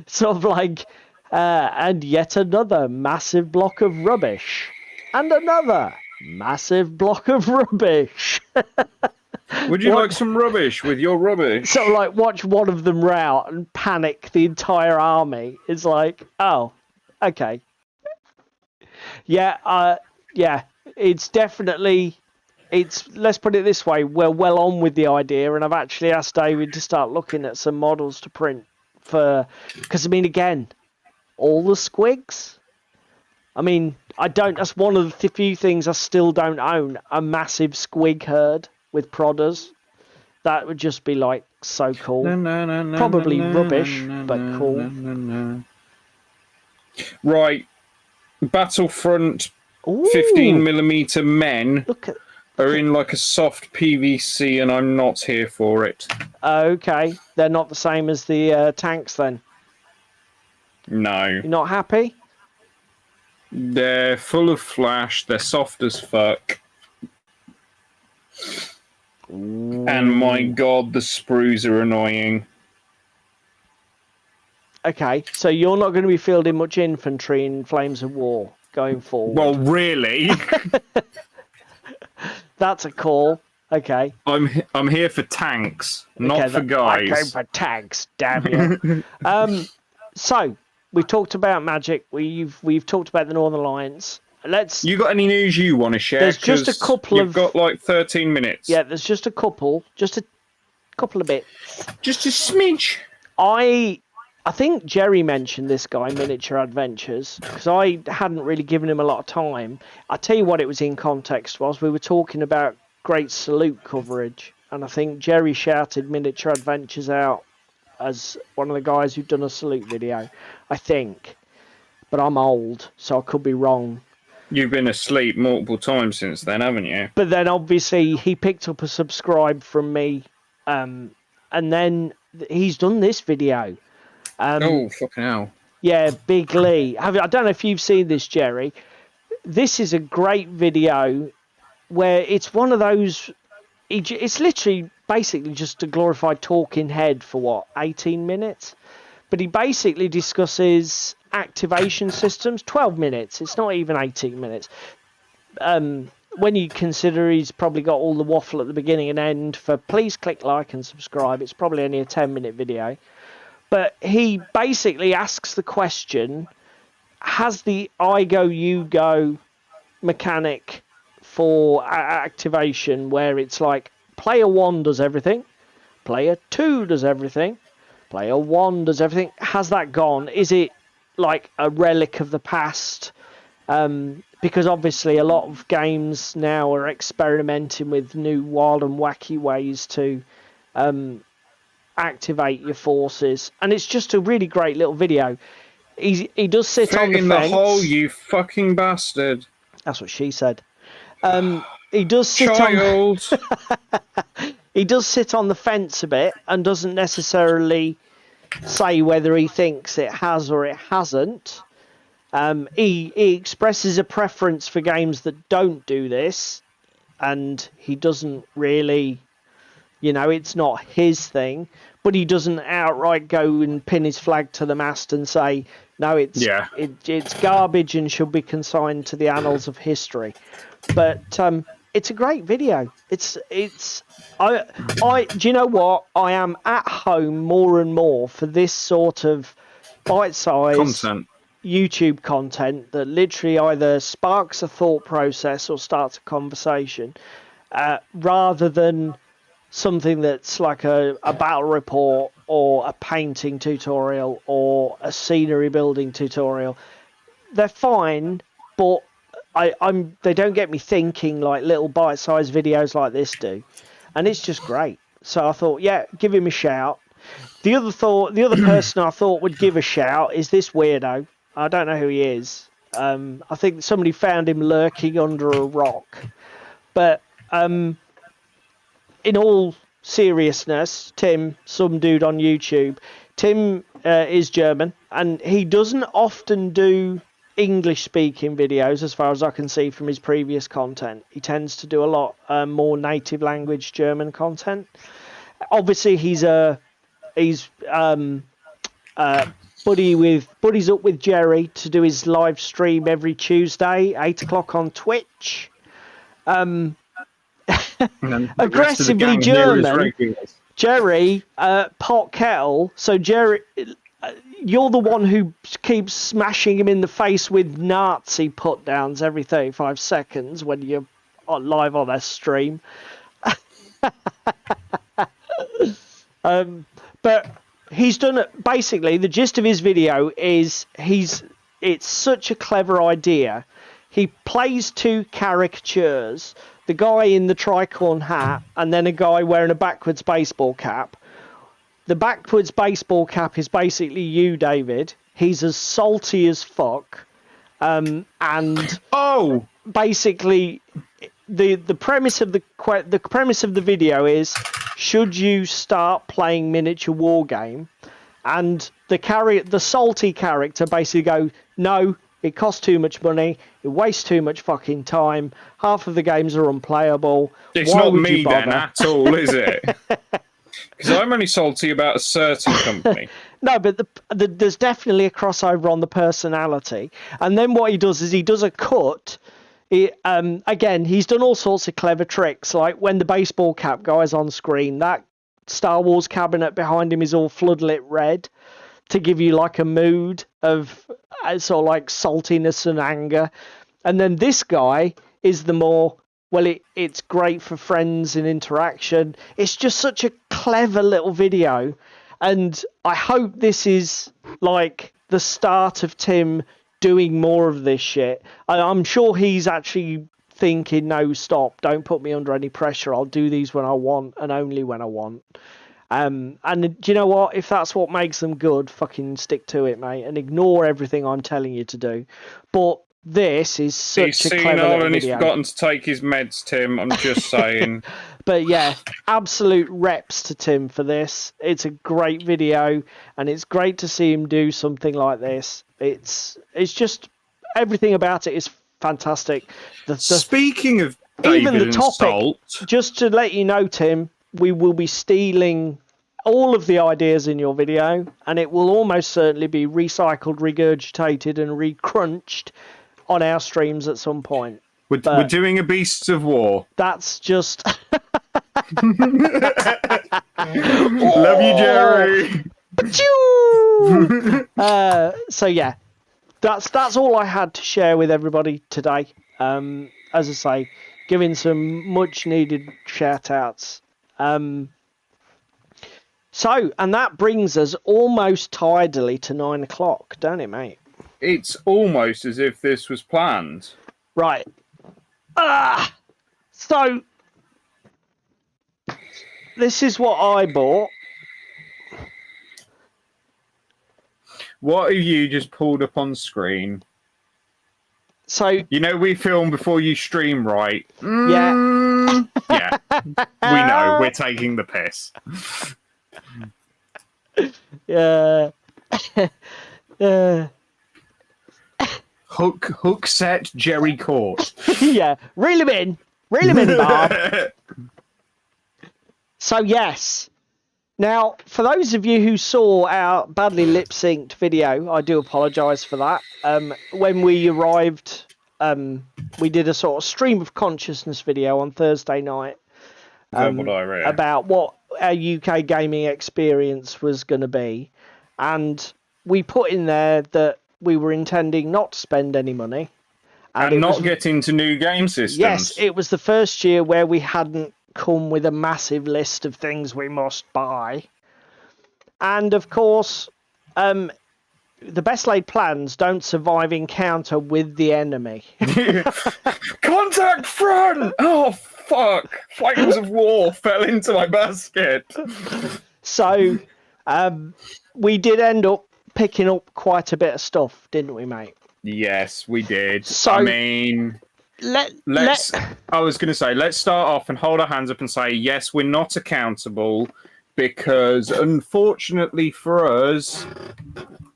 Sort of like, and yet another massive block of rubbish. And another massive block of rubbish. Would you like some rubbish with your rubbish? So, like, watch one of them rout and panic the entire army. It's like, oh, okay. Yeah, it's definitely, let's put it this way, we're well on with the idea, and I've actually asked David to start looking at some models to print because I mean, again, all the squigs. I mean, that's one of the few things I still don't own, a massive squig herd with prodders. That would just be like so cool. Probably rubbish, but cool. Right. Battlefront Ooh, 15mm men look at. are in like a soft PVC, and I'm not here for it. Okay, they're not the same as the tanks then. No. You're not happy? They're full of flash. They're soft as fuck. Ooh. And my god, the sprues are annoying. Okay, so you're not going to be fielding much infantry in Flames of War going forward. Well, really? That's a call. Okay. I'm here for tanks, not for guys. I came for tanks, damn you. So we've talked about Magic. We've talked about the Northern Alliance. You got any news you want to share? There's just a couple You've got like 13 minutes. Yeah, there's just a couple of bits. Just a smidge. I think Jerry mentioned this guy, Miniature Adventures, because I hadn't really given him a lot of time. I'll tell you what it was in context was. We were talking about Great Salute coverage, and I think Jerry shouted Miniature Adventures out as one of the guys who'd done a salute video, I think. But I'm old, so I could be wrong. You've been asleep multiple times since then, haven't you? But then obviously he picked up a subscribe from me, and then he's done this video. Oh, fucking hell. Yeah, Big Lee. I don't know if you've seen this, Jerry. This is a great video where it's one of those... It's literally basically just a glorified talking head for, 18 minutes? But he basically discusses activation systems. 12 minutes. It's not even 18 minutes. When you consider he's probably got all the waffle at the beginning and end for please click like and subscribe, it's probably only a 10-minute video. But he basically asks the question, has the I go, you go mechanic for activation where it's like player 1 does everything, player 2 does everything, player 1 does everything, has that gone? Is it like a relic of the past? Because obviously a lot of games now are experimenting with new wild and wacky ways to activate your forces, and it's just a really great little video. He does sit on the fence. In the hole, you fucking bastard. That's what she said. He does sit he does sit on the fence a bit and doesn't necessarily say whether he thinks it has or it hasn't. He expresses a preference for games that don't do this, and he doesn't really, it's not his thing, but he doesn't outright go and pin his flag to the mast and say, no, it's garbage and should be consigned to the annals of history. But it's a great video. Do you know what? I am at home more and more for this sort of bite-sized content. YouTube content that literally either sparks a thought process or starts a conversation, rather than something that's like a battle report or a painting tutorial or a scenery building tutorial. They're fine, but they don't get me thinking like little bite-sized videos like this do, and it's just great. So I thought, yeah, give him a shout. The other person I thought would give a shout is this weirdo. I don't know who he is. I think somebody found him lurking under a rock. But in all seriousness, Tim, some dude on YouTube, Tim is German, and he doesn't often do English-speaking videos, as far as I can see from his previous content. He tends to do a lot more native language German content. Obviously, he's buddies up with Jerry to do his live stream every Tuesday, 8 o'clock on Twitch. Aggressively German. Jerry, pot kettle. So Jerry, you're the one who keeps smashing him in the face with Nazi put-downs every 35 seconds when you're live on their stream. But he's done it. Basically, the gist of his video is it's such a clever idea. He plays two caricatures, the guy in the tricorn hat and then a guy wearing a backwards baseball cap. The backwards baseball cap is basically you, David. He's as salty as fuck. And basically the premise of the video is, should you start playing miniature war game? And the salty character basically go, no, it costs too much money, it wastes too much fucking time, half of the games are unplayable. It's Why not would me you bother? then at all, is it? Because I'm only salty about a certain company. No, but there's definitely a crossover on the personality. And then what he does is he does a cut. Again, he's done all sorts of clever tricks, like when the baseball cap guy's on screen, that Star Wars cabinet behind him is all floodlit red to give you like a mood of sort of like saltiness and anger. And then this guy is the more, well, it's great for friends and interaction. It's just such a clever little video. And I hope this is like the start of Tim doing more of this shit. I'm sure he's actually thinking, no, stop, don't put me under any pressure. I'll do these when I want and only when I want. And do you know what? If that's what makes them good, fucking stick to it, mate, and ignore everything I'm telling you to do. But this is such a clever little and video. he's forgotten to take his meds, Tim. I'm just saying. But yeah, absolute reps to Tim for this. It's a great video, and it's great to see him do something like this. It's just everything about it is fantastic. Speaking of David even the and topic, salt, just to let you know, Tim, we will be stealing all of the ideas in your video, and it will almost certainly be recycled, regurgitated, and recrunched on our streams at some point. we're doing a Beasts of War. That's just Love you, Jerry. So yeah, that's all I had to share with everybody today. As I say, giving some much needed shout outs. So, and that brings us almost tidily to 9 o'clock, don't it, mate? It's almost as if this was planned. Right. So this is what I bought. What have you just pulled up on screen? So you know we film before you stream, right? Yeah. Yeah. We know. We're taking the piss. Yeah. Hook set, Jerry caught. Yeah. Reel him in, Bob. So yes. Now, for those of you who saw our badly lip-synced video, I do apologise for that. When we arrived, we did a sort of stream of consciousness video on Thursday night about what our UK gaming experience was going to be. And we put in there that we were intending not to spend any money. And not get into new game systems. Yes, it was the first year where we hadn't come with a massive list of things we must buy. And of course, the best laid plans don't survive encounter with the enemy. Contact front! Oh, fuck! Flames of war fell into my basket. So, we did end up picking up quite a bit of stuff, didn't we, mate? Yes, we did. So, I mean... Let's start off and hold our hands up and say, yes, we're not accountable because, unfortunately for us,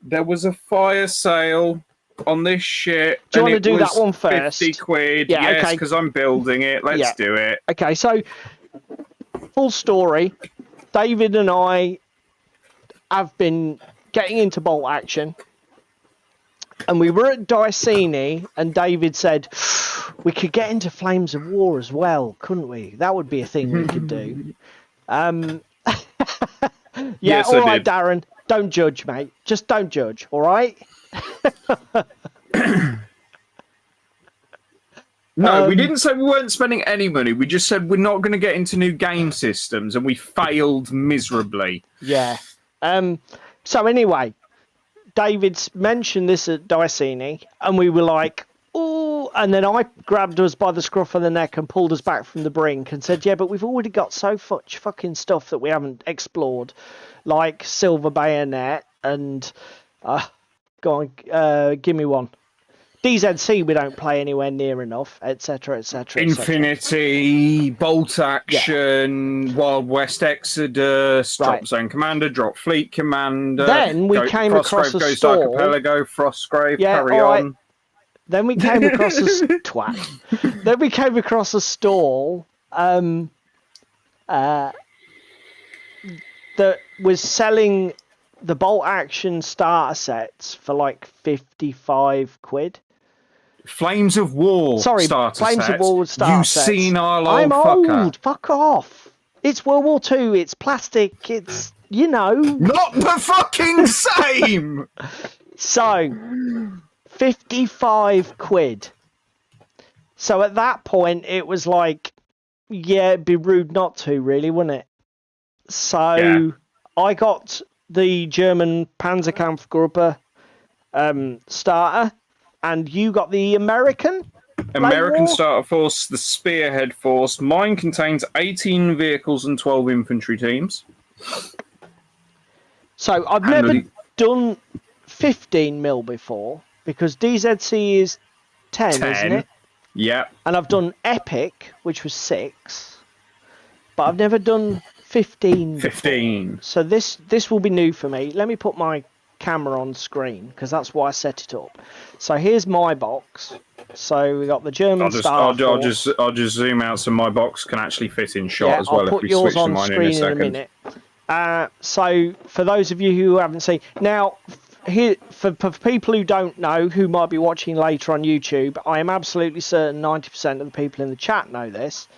there was a fire sale on this shit. Do you want to do that one first? 50 quid. Yeah, yes, okay. because I'm building it. Let's do it. Okay, so, full story. David and I have been getting into bolt action. And we were at Dicini, and David said, we could get into Flames of War as well, couldn't we? That would be a thing we could do. Yes, all right, Darren. Don't judge, mate. Just don't judge, all right? No, we didn't say we weren't spending any money. We just said we're not going to get into new game systems, and we failed miserably. Yeah. So anyway, David's mentioned this at Dicini, and we were like, oh, and then I grabbed us by the scruff of the neck and pulled us back from the brink and said, yeah, but we've already got so much fucking stuff that we haven't explored, like Silver Bayonet and, go on, give me one. DZC we don't play anywhere near enough, etc., etc. Infinity, Bolt Action, Wild West Exodus, Drop Zone Commander, Drop Fleet Commander. Then we came across a Ghost stall. Archipelago, Frostgrave, carry on. Then we came across a twat. Then we came across a stall that was selling the Bolt Action starter sets for like 55 quid. Flames of War starter Flames sets. of War starter You sets. senile old I'm fucker. old. Fuck off. It's World War II. It's plastic. It's, you know. Not the fucking same! So, 55 quid. So at that point, it was like, yeah, it'd be rude not to, really, wouldn't it? So, I got the German Panzerkampfgruppe starter, and you got the American Starter Force, the Spearhead Force. Mine contains 18 vehicles and 12 infantry teams. So I've never done 15 mil before, because DZC is 10, isn't it? Yeah. And I've done Epic, which was 6, but I've never done 15. 15. So this will be new for me. Let me put my camera on screen, because that's why I set it up. So here's my box. So we got the German I'll just zoom out so my box can actually fit in shot as well. I'll put if we yours switch on to mine screen in a minute. second. So for those of you who haven't seen, now here for people who don't know, who might be watching later on YouTube, I am absolutely certain 90% of the people in the chat know this.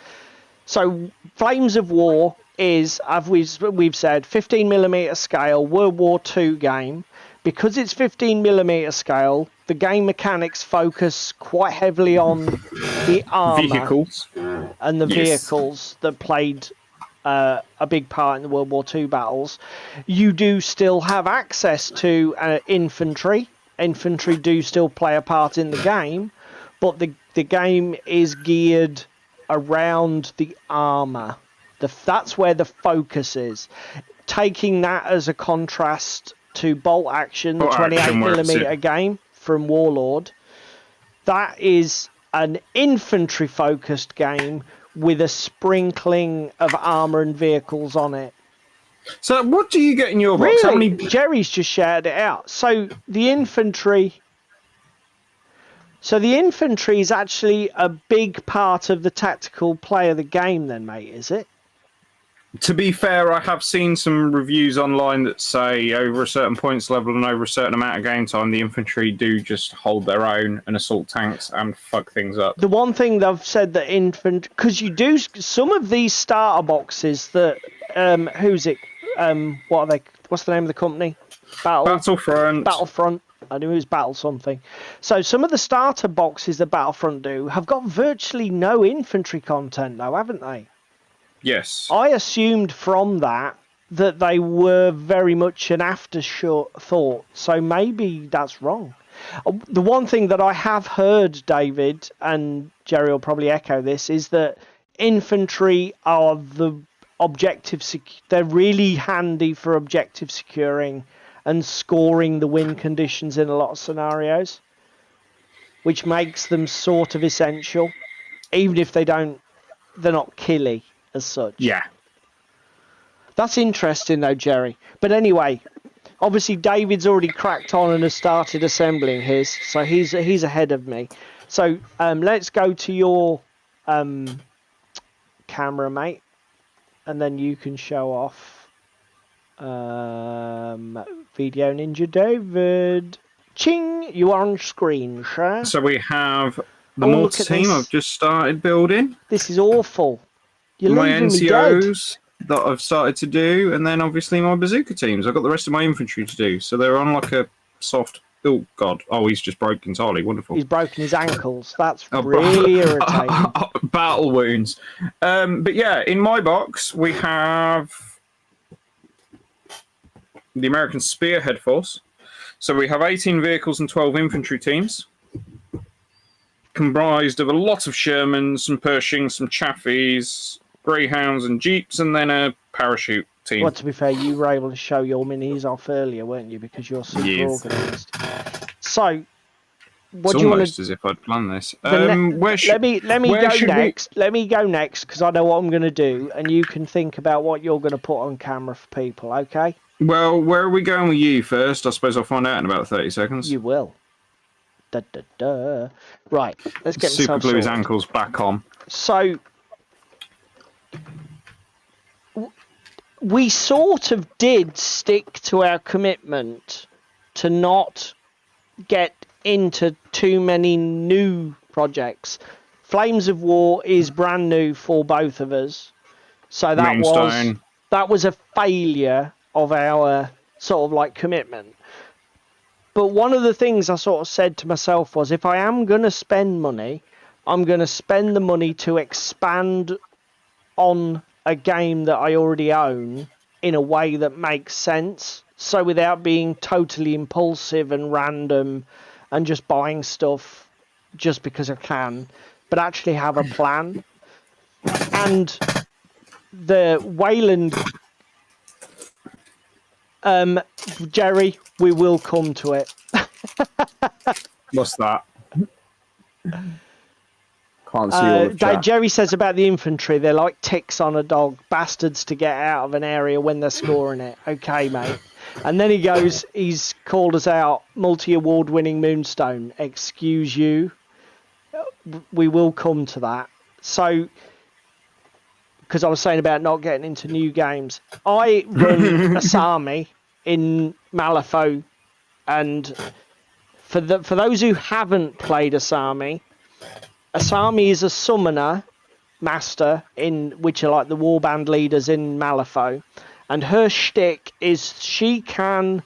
So Flames of War is, as we've said, 15mm scale World War II game. Because it's 15mm scale, the game mechanics focus quite heavily on the armor vehicles and the vehicles that played a big part in the World War II battles. You do still have access to infantry. Infantry do still play a part in the game, but the game is geared around the armor. That's where the focus is. Taking that as a contrast to Bolt Action, the 28mm game from Warlord, that is an infantry-focused game with a sprinkling of armor and vehicles on it. So what do you get in your box? Really? Jerry's just shared it out. So the infantry is actually a big part of the tactical play of the game then, mate, is it? To be fair, I have seen some reviews online that say over a certain points level and over a certain amount of game time, the infantry do just hold their own and assault tanks and fuck things up. The one thing they've said that because you do some of these starter boxes that who's it? What are they? What's the name of the company? Battlefront. I knew it was Battle something. So some of the starter boxes that Battlefront do have got virtually no infantry content, though, haven't they? Yes. I assumed from that they were very much an afterthought, so maybe that's wrong. The one thing that I have heard, David, and Jerry will probably echo this, is that infantry are the objective. They're really handy for objective securing and scoring the win conditions in a lot of scenarios, which makes them sort of essential, even if they're not killy as such. Yeah. That's interesting though, Jerry. But anyway, obviously David's already cracked on and has started assembling his, so he's ahead of me. So let's go to your camera, mate, and then you can show off Video Ninja David. Ching, you are on screen, sir. So we have the mortar team I've just started building. This is awful. You're my leaving me dead. NCOs. that I've started to do, and then obviously my bazooka teams. I've got the rest of my infantry to do, so they're on like a soft. Oh God! Oh, he's just broke entirely. Wonderful. He's broken his ankles. That's really irritating. Battle wounds. But yeah, in my box we have the American Spearhead Force. So we have 18 vehicles and 12 infantry teams, comprised of a lot of Shermans, some Pershings, some Chaffies, Greyhounds and Jeeps, and then a parachute team. Well, to be fair, you were able to show your minis off earlier, weren't you? Because you're super organised. So, what do you want to? As if I'd planned this. Let me go next. Let me go next because I know what I'm going to do, and you can think about what you're going to put on camera for people. Okay? Well, where are we going with you first? I suppose I'll find out in about 30 seconds. You will. Da, da, da. Right, let's get Super glue his ankles back on. So, we sort of did stick to our commitment to not get into too many new projects. Flames of War is brand new for both of us. So that was a failure of our sort of like commitment. But one of the things I sort of said to myself was, if I am going to spend money, I'm going to spend the money to expand on a game that I already own in a way that makes sense. So without being totally impulsive and random and just buying stuff just because I can, but actually have a plan. And the Wayland... Jerry, we will come to it. What's that? Can't see all the chat. Jerry says about the infantry, they're like ticks on a dog, bastards to get out of an area when they're scoring it. Okay, mate. And then he goes, he's called us out, multi-award winning Moonstone. Excuse you. We will come to that. So, because I was saying about not getting into new games, I run Asami in Malifaux, and for those who haven't played Asami is a summoner master which are like the warband leaders in Malifaux, and her shtick is she can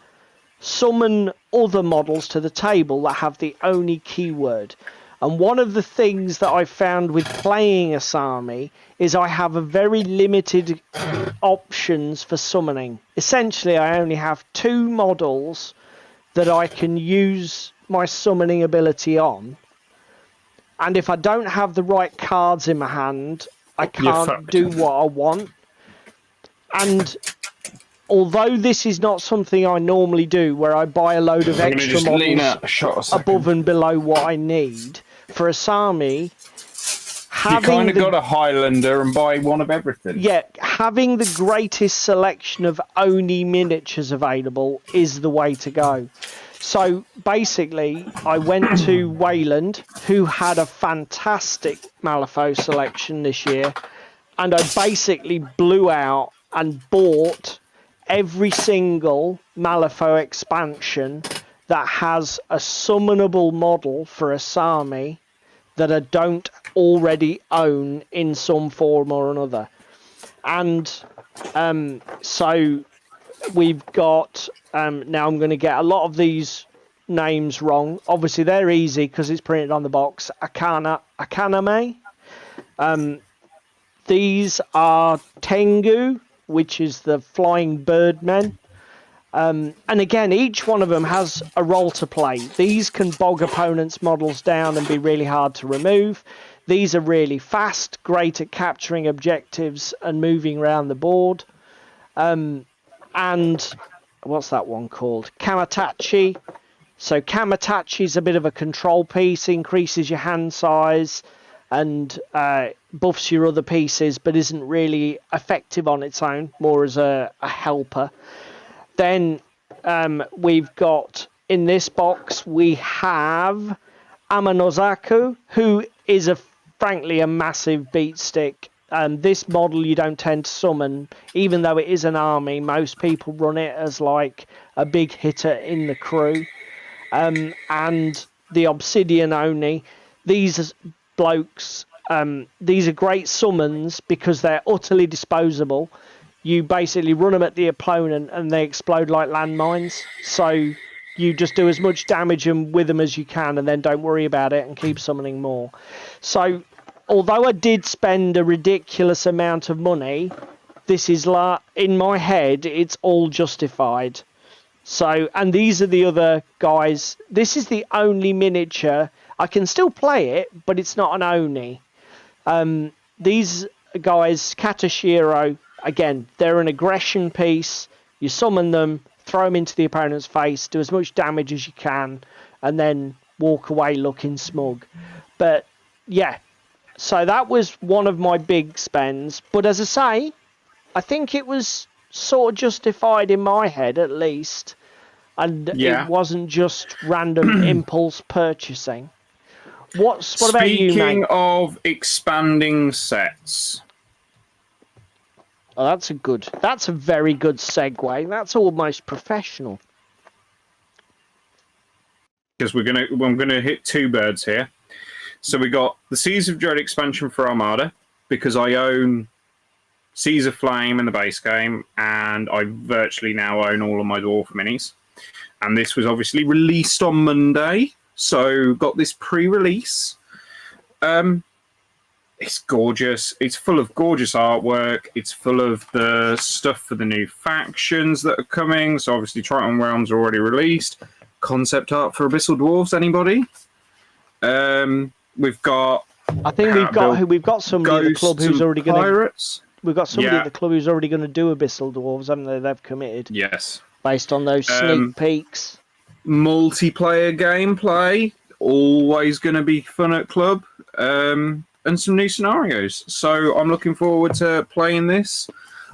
summon other models to the table that have the Oni keyword. And one of the things that I found with playing Asami is I have a very limited options for summoning. Essentially, I only have 2 models that I can use my summoning ability on. And if I don't have the right cards in my hand, I can't do what I want. And although this is not something I normally do, where I buy a load of extra models above and below what I need, for Asami, you kind of got a Highlander and buy one of everything. Yeah, having the greatest selection of Oni miniatures available is the way to go. So basically, I went to Wayland, who had a fantastic Malifaux selection this year, and I basically blew out and bought every single Malifaux expansion that has a summonable model for Asami that I don't already own in some form or another. And so we've got, now I'm going to get a lot of these names wrong. Obviously, they're easy because it's printed on the box. Akaname. These are Tengu, which is the flying birdmen. And again, each one of them has a role to play. These can bog opponents' models down and be really hard to remove. These are really fast, great at capturing objectives and moving around the board. And what's that one called? Kamatachi. So Kamatachi is a bit of a control piece, increases your hand size and buffs your other pieces, but isn't really effective on its own, more as a helper. Then we've got, in this box, we have Amanozaku, who is frankly a massive beat stick. This model you don't tend to summon, even though it is an army. Most people run it as like a big hitter in the crew. And the Obsidian Oni, these blokes, these are great summons because they're utterly disposable. you basically run them at the opponent and they explode like landmines. So you just do as much damage with them as you can and then don't worry about it and keep summoning more. So although I did spend a ridiculous amount of money, this is in my head, it's all justified. So, and these are the other guys. This is the only miniature. I can still play it, but it's not an Oni. These guys, Katashiro, again, they're an aggression piece. You summon them, throw them into the opponent's face, do as much damage as you can, and then walk away looking smug. But, yeah. So that was one of my big spends. But as I say, I think it was sort of justified in my head, at least. And it wasn't just random impulse purchasing. What about you, mate? Speaking of expanding sets. Oh, that's a very good segue. That's almost professional. Because I'm gonna hit two birds here. So we got the Seas of Dread expansion for Armada, because I own Seas of Flame in the base game, and I virtually now own all of my Dwarf minis. And this was obviously released on Monday, so got this pre-release. It's gorgeous. It's full of gorgeous artwork. It's full of the stuff for the new factions that are coming. So obviously Triton Realms are already released. Concept art for Abyssal Dwarves, anybody? We've got... I think we've got somebody at the club who's already going to... We've got somebody at the club who's already going to do Abyssal Dwarves, haven't they? They've committed. Yes. Based on those sneak peeks. Multiplayer gameplay, always going to be fun at club. And some new scenarios. So I'm looking forward to playing this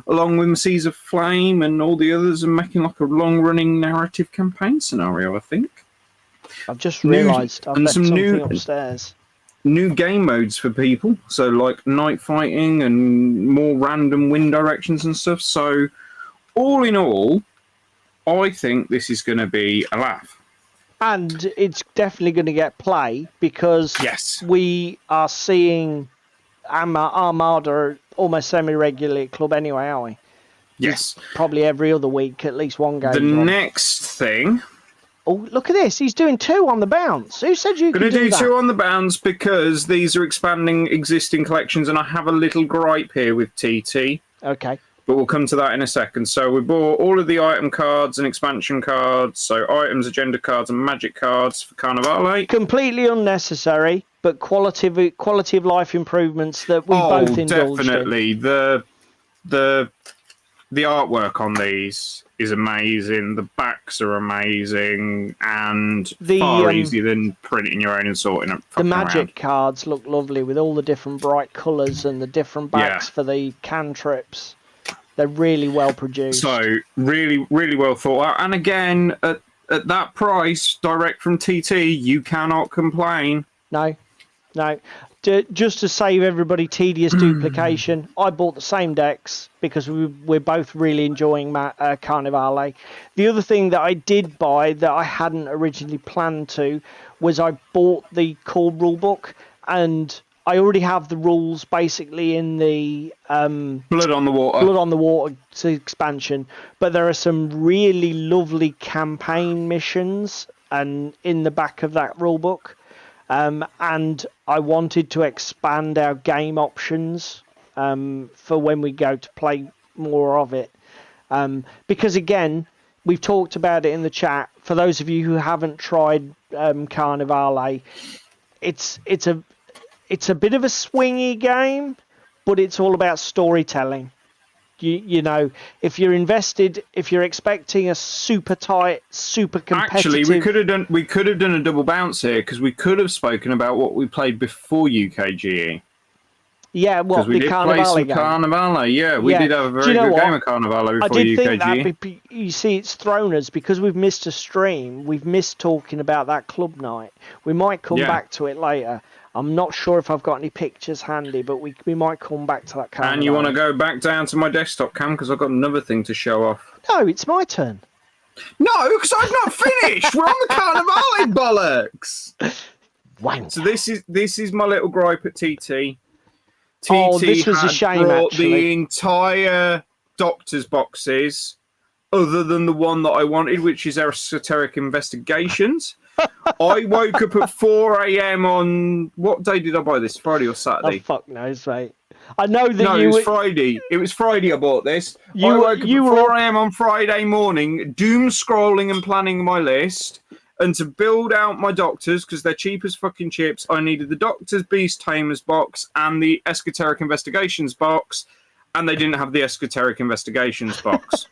along with Seas of Flame and all the others and making like a long-running narrative campaign scenario, I think. I've just realised I've left something upstairs. New game modes for people. So like night fighting and more random wind directions and stuff. So all in all, I think this is going to be a laugh. And it's definitely going to get play because we are seeing Armada almost semi-regularly at club anyway, aren't we? Yes. Probably every other week, at least one game. The next thing... Oh, look at this. He's doing 2 on the bounce. Who said you could do that? Going to do 2 on the bounce because these are expanding existing collections and I have a little gripe here with TT. Okay. But we'll come to that in a second. So we bought all of the item cards and expansion cards. So items, agenda cards, and magic cards for Carnivale. Completely unnecessary, but quality of life improvements that we both indulged in. Definitely. The artwork on these is amazing. The backs are amazing and far easier than printing your own and sorting it. The magic cards look lovely with all the different bright colours and the different backs for the cantrips. They're really well produced. So, really, really well thought out. And again, at that price, direct from TT, you cannot complain. No. Just to save everybody tedious duplication, I bought the same decks because we're both really enjoying Carnivale. The other thing that I did buy that I hadn't originally planned to was I bought the core rulebook, and I already have the rules basically in the Blood on the Water expansion, but there are some really lovely campaign missions and in the back of that rulebook, and I wanted to expand our game options for when we go to play more of it, because again, we've talked about it in the chat. For those of you who haven't tried Carnivale, it's a bit of a swingy game, but it's all about storytelling. You know, if you're invested, if you're expecting a super tight, super competitive... Actually, we could have done a double bounce here because we could have spoken about what we played before UKGE. Yeah, well, the Carnivale game. Carnivale, yeah. We did have a very good game of Carnivale before UKGE. I did think that, you see, it's thrown us because we've missed a stream. We've missed talking about that club night. We might come back to it later. I'm not sure if I've got any pictures handy, but we might come back to that Carnivale. And you want to go back down to my desktop cam because I've got another thing to show off. No, it's my turn. No, because I've not finished. We're on the Carnivale, bollocks. Wow. So this is my little gripe at TT. This was a shame, brought actually. The entire doctor's boxes other than the one that I wanted, which is Esoteric Investigations. I woke up at 4 a.m. on... What day did I buy this? Friday or Saturday? Oh, fuck knows, mate. I know that No, you... it was Friday. It was Friday I bought this. I woke up at 4 a.m. on Friday morning, doom scrolling and planning my list. And to build out my doctors, because they're cheap as fucking chips, I needed the Doctor's Beast Tamers box and the Esoteric Investigations box. And they didn't have the Esoteric Investigations box.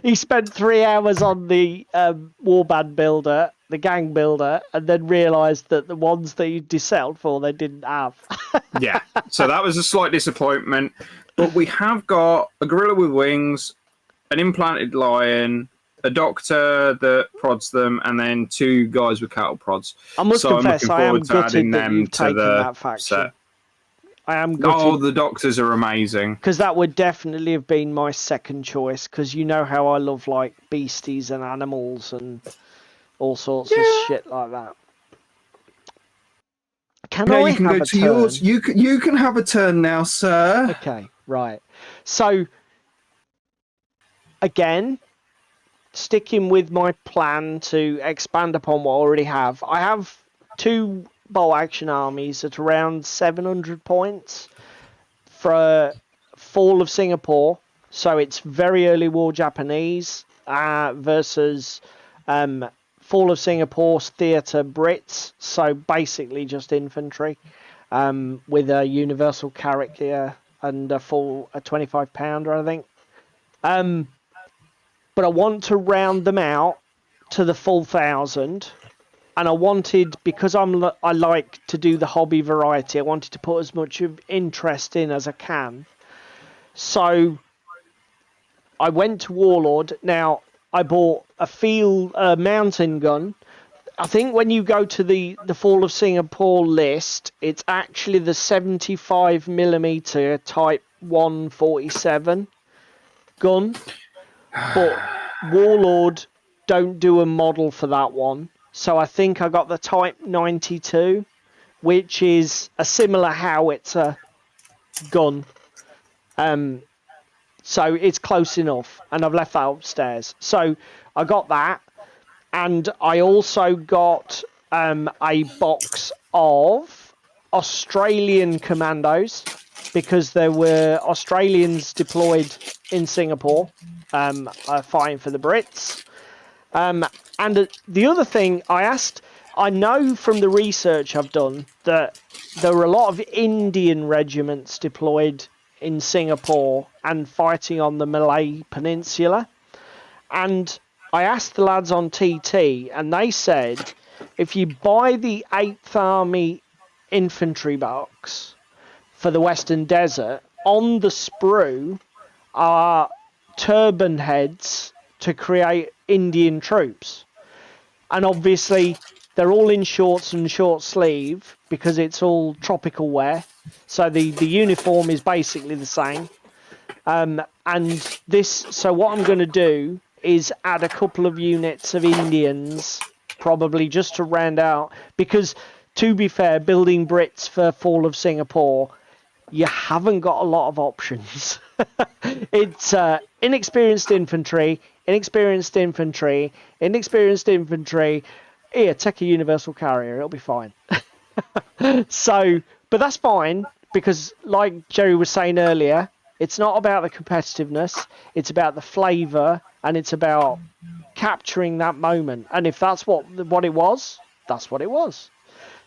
He spent 3 hours on the warband builder, the gang builder, and then realised that the ones that you desettled for, they didn't have. Yeah, so that was a slight disappointment. But we have got a gorilla with wings, an implanted lion, a doctor that prods them, and then 2 guys with cattle prods. I must confess, I am gutted that you've taken that faction. Set. I am gutted. Oh, the doctors are amazing. Because that would definitely have been my second choice, because you know how I love, like, beasties and animals and all sorts of shit like that. Can I you can have go a to turn? yours. You can have a turn now, sir. Okay, right. So, again, sticking with my plan to expand upon what I already have, I have 2 bolt action armies at around 700 points for Fall of Singapore. So it's very early war Japanese versus Fall of Singapore's theatre Brits. So basically just infantry with a universal character and a £25 pounder, I think. But I want to round them out to the full 1,000. And I wanted, because I like to do the hobby variety, I wanted to put as much of interest in as I can. So I went to Warlord. Now, I bought a mountain gun. I think when you go to the Fall of Singapore list, it's actually the 75mm Type 147 gun. But Warlord don't do a model for that one. So I think I got the Type 92, which is a similar howitzer gun. So it's close enough, and I've left that upstairs. So I got that, and I also got a box of Australian commandos, because there were Australians deployed in Singapore fighting for the Brits. And the other thing I know from the research I've done that there were a lot of Indian regiments deployed in Singapore and fighting on the Malay Peninsula. And I asked the lads on TT, and they said if you buy the 8th Army infantry box for the Western Desert, on the sprue are turban heads to create Indian troops. And obviously they're all in shorts and short sleeve because it's all tropical wear. So the uniform is basically the same. So what I'm going to do is add a couple of units of Indians, probably just to round out, because to be fair, building Brits for Fall of Singapore, you haven't got a lot of options. It's inexperienced infantry. Here, take a universal carrier. It'll be fine. But that's fine, because like Jerry was saying earlier, it's not about the competitiveness. It's about the flavour, and it's about capturing that moment. And if that's what it was, that's what it was.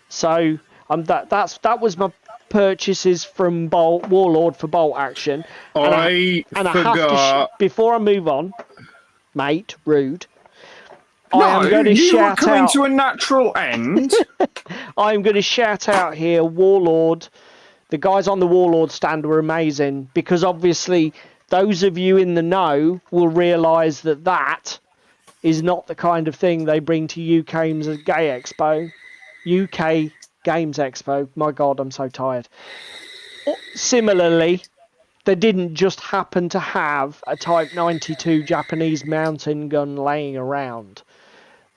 So that was my purchases from Warlord for bolt action. I forgot. Before I move on, mate, rude. No, I am going to you were coming out, to a natural end. I'm going to shout out here, Warlord. The guys on the Warlord stand were amazing, because obviously those of you in the know will realise that is not the kind of thing they bring to UK Games Expo. My God, I'm so tired. Similarly, they didn't just happen to have a Type 92 Japanese mountain gun laying around.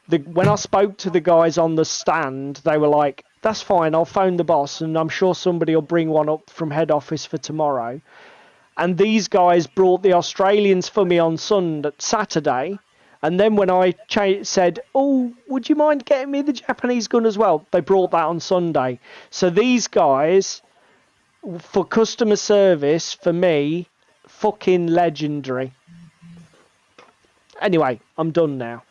When I spoke to the guys on the stand, they were like, that's fine, I'll phone the boss and I'm sure somebody will bring one up from head office for tomorrow. And these guys brought the Australians for me on Saturday. And then when I said, oh, would you mind getting me the Japanese gun as well? They brought that on Sunday. So these guys, for customer service, for me, fucking legendary. Anyway, I'm done now.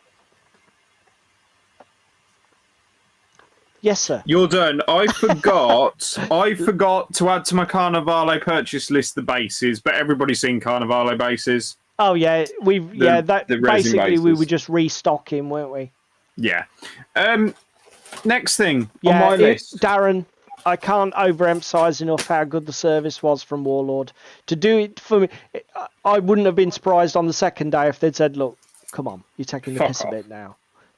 Yes, sir. You're done. I forgot to add to my Carnivale purchase list the bases, but everybody's seen Carnivale bases. Oh yeah, the basically bases. we were just restocking, weren't we? Yeah. Next thing on my list. Darren, I can't overemphasize enough how good the service was from Warlord. To do it for me, I wouldn't have been surprised on the second day if they'd said, look, come on, you're taking the piss a bit now.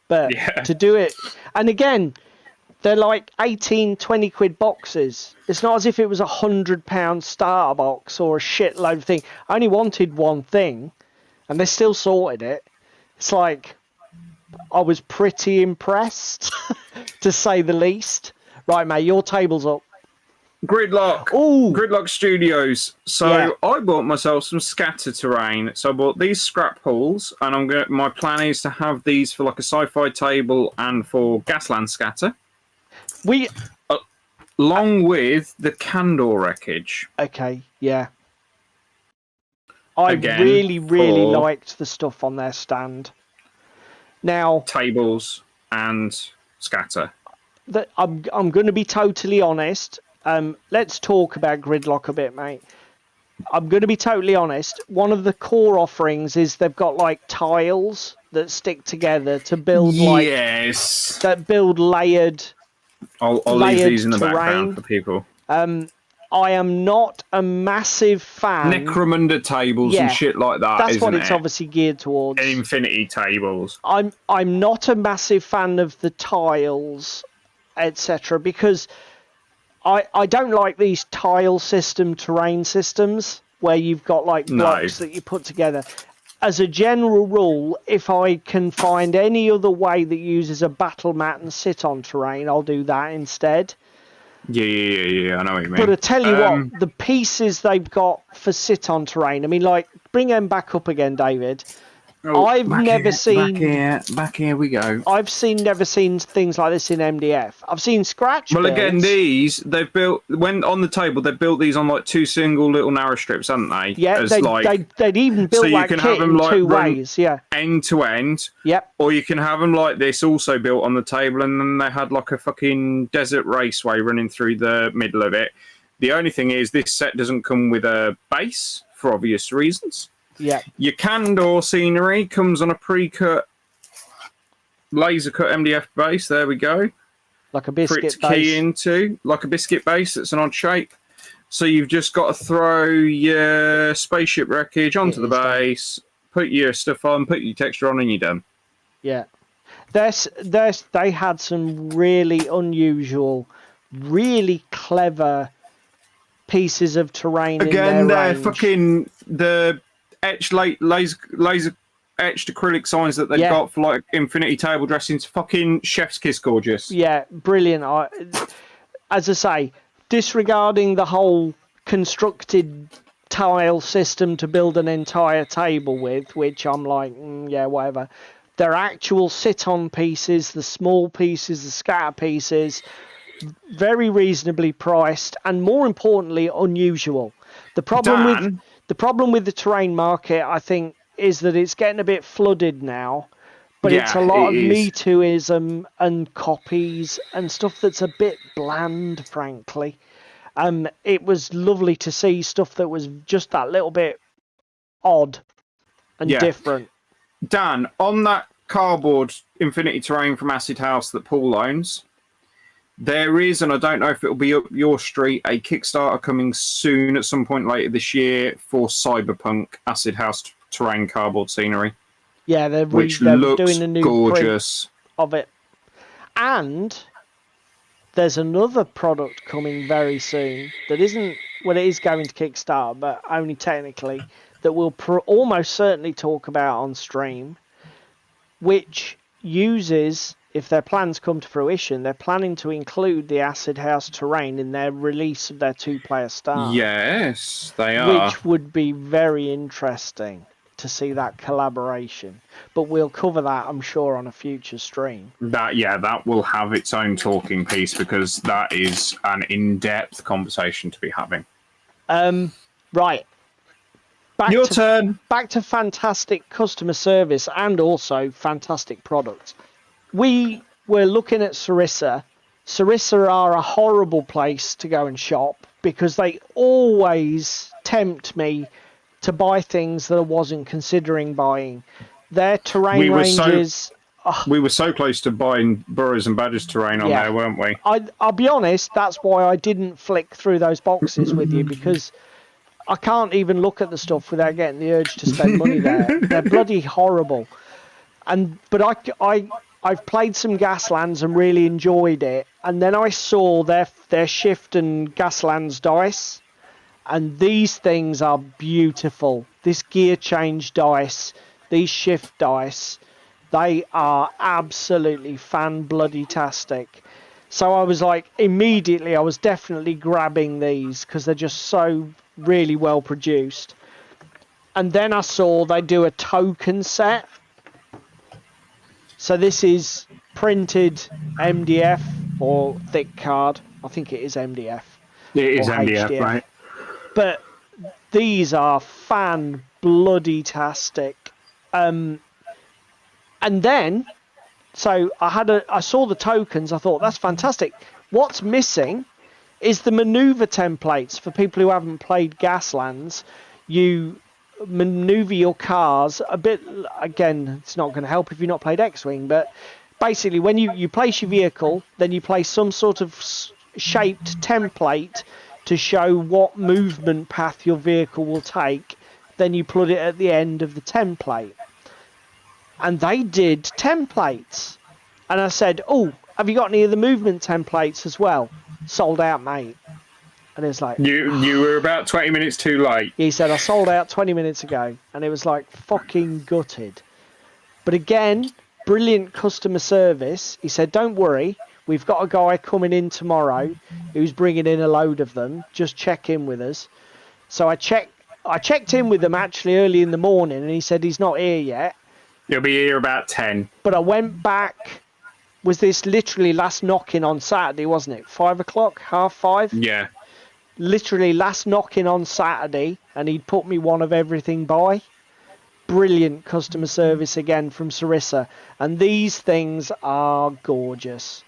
But to do it, and again, they're like 18, 20 quid boxes. It's not as if it was £100 starter box or a shitload of thing. I only wanted one thing, and they still sorted it. It's like, I was pretty impressed, to say the least. Right, mate, your table's up. Gridlock. Ooh. Gridlock Studios. So I bought myself some scatter terrain. So I bought these scrap pools, and my plan is to have these for like a sci-fi table and for Gasland scatter. Along with the Candor wreckage. Okay, yeah. I really liked the stuff on their stand. Now, tables and scatter. I'm going to be totally honest. Let's talk about Gridlock a bit, mate. I'm going to be totally honest. One of the core offerings is they've got like tiles that stick together to build that build layered. I'll leave these in the background for people. I am not a massive fan. Necromunda tables and shit like that. That's what it's obviously geared towards. Infinity tables. I'm not a massive fan of the tiles, etc. Because I don't like these tile system terrain systems where you've got like blocks that you put together. As a general rule, if I can find any other way that uses a battle mat and sit on terrain, I'll do that instead. Yeah, I know what you mean. But I tell you what, the pieces they've got for sit on terrain, I mean, like, bring them back up again, David. I've never seen... Back here we go. Never seen things like this in MDF. I've seen scratch builds. Again, they've built... When on the table, they've built these on, like, two single little narrow strips, haven't they? Yeah, they'd even built so that kit in like, two ways, yeah. End to end. Yep. Or you can have them like this, also built on the table, and then they had, like, a fucking desert raceway running through the middle of it. The only thing is, this set doesn't come with a base, for obvious reasons. Yeah. Your Candor scenery comes on a pre-cut, laser-cut MDF base. There we go. Like a biscuit base. Key into, like a biscuit base that's an odd shape. So you've just got to throw your spaceship wreckage onto the base, put your stuff on, put your texture on, and you're done. Yeah. They had some really unusual, really clever pieces of terrain in their range. Fucking the etched laser etched acrylic signs that they've got for like infinity table dressings, fucking chef's kiss gorgeous. Yeah, brilliant. As I say, disregarding the whole constructed tile system to build an entire table with, which I'm like, yeah, whatever. They're actual sit-on pieces, the small pieces, the scatter pieces, very reasonably priced, and more importantly, unusual. The problem with the terrain market, I think, is that it's getting a bit flooded now, but it's a lot of Me Tooism and copies and stuff that's a bit bland, frankly. It was lovely to see stuff that was just that little bit odd and different. Dan, on that cardboard Infinity Terrain from Acid House that Paul owns, there is, and I don't know if it'll be up your street, a Kickstarter coming soon at some point later this year for Cyberpunk Acid House terrain cardboard scenery. Yeah, they're looks doing a new gorgeous print of it. And there's another product coming very soon that isn't, well, it is going to Kickstarter, but only technically, that we'll almost certainly talk about on stream, which uses if their plans come to fruition, they're planning to include the Acid House terrain in their release of their 2-player start. Yes, they are. Which would be very interesting to see that collaboration. But we'll cover that, I'm sure, on a future stream. That will have its own talking piece, because that is an in-depth conversation to be having. Right. Your turn. Back to fantastic customer service and also fantastic products. We were looking at Sarissa. Sarissa are a horrible place to go and shop because they always tempt me to buy things that I wasn't considering buying. Their terrain ranges... We were so close to buying Burrows and Badgers terrain on there, weren't we? I'll be honest, that's why I didn't flick through those boxes with you, because I can't even look at the stuff without getting the urge to spend money there. They're bloody horrible. But I've played some Gaslands and really enjoyed it. And then I saw their Shift and Gaslands dice. And these things are beautiful. This gear change dice, these Shift dice, they are absolutely fan-bloody-tastic. So I was like, immediately, I was definitely grabbing these because they're just so really well produced. And then I saw they do a token set. So this is printed MDF or thick card. I think it is MDF. It is MDF, HDF. Right? But these are fan-bloody-tastic. And then, so I saw the tokens. I thought, that's fantastic. What's missing is the maneuver templates for people who haven't played Gaslands. You maneuver your cars a bit. Again, it's not going to help if you've not played X-Wing, but basically when you place your vehicle, then you place some sort of shaped template to show what movement path your vehicle will take. Then you put it at the end of the template. And they did templates. And I said, oh, have you got any of the movement templates as well? Sold out, mate. And it was like... You were about 20 minutes too late. He said, I sold out 20 minutes ago. And it was like fucking gutted. But again, brilliant customer service. He said, don't worry. We've got a guy coming in tomorrow who's bringing in a load of them. Just check in with us. So I checked in with them actually early in the morning. And he said he's not here yet. He'll be here about 10. But I went back. Was this literally last knock-in on Saturday, wasn't it? 5 o'clock? 5:30? Yeah. Literally last knock-in on Saturday, and he'd put me one of everything by. Brilliant customer service again from Sarissa. And these things are gorgeous.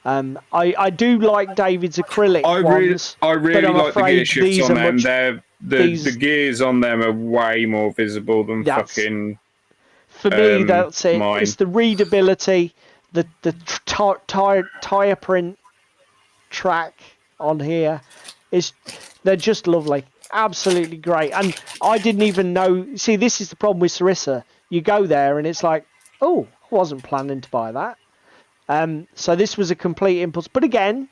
I do like David's acrylic ones. I really like the gear shifts on them. The gears on them are way more visible than fucking... For me, that's it. Mine. It's the readability, the tyre print track on here. They're just lovely. Absolutely great. And I didn't even know... See, this is the problem with Sarissa. You go there and it's like, oh, I wasn't planning to buy that. So this was a complete impulse. But again,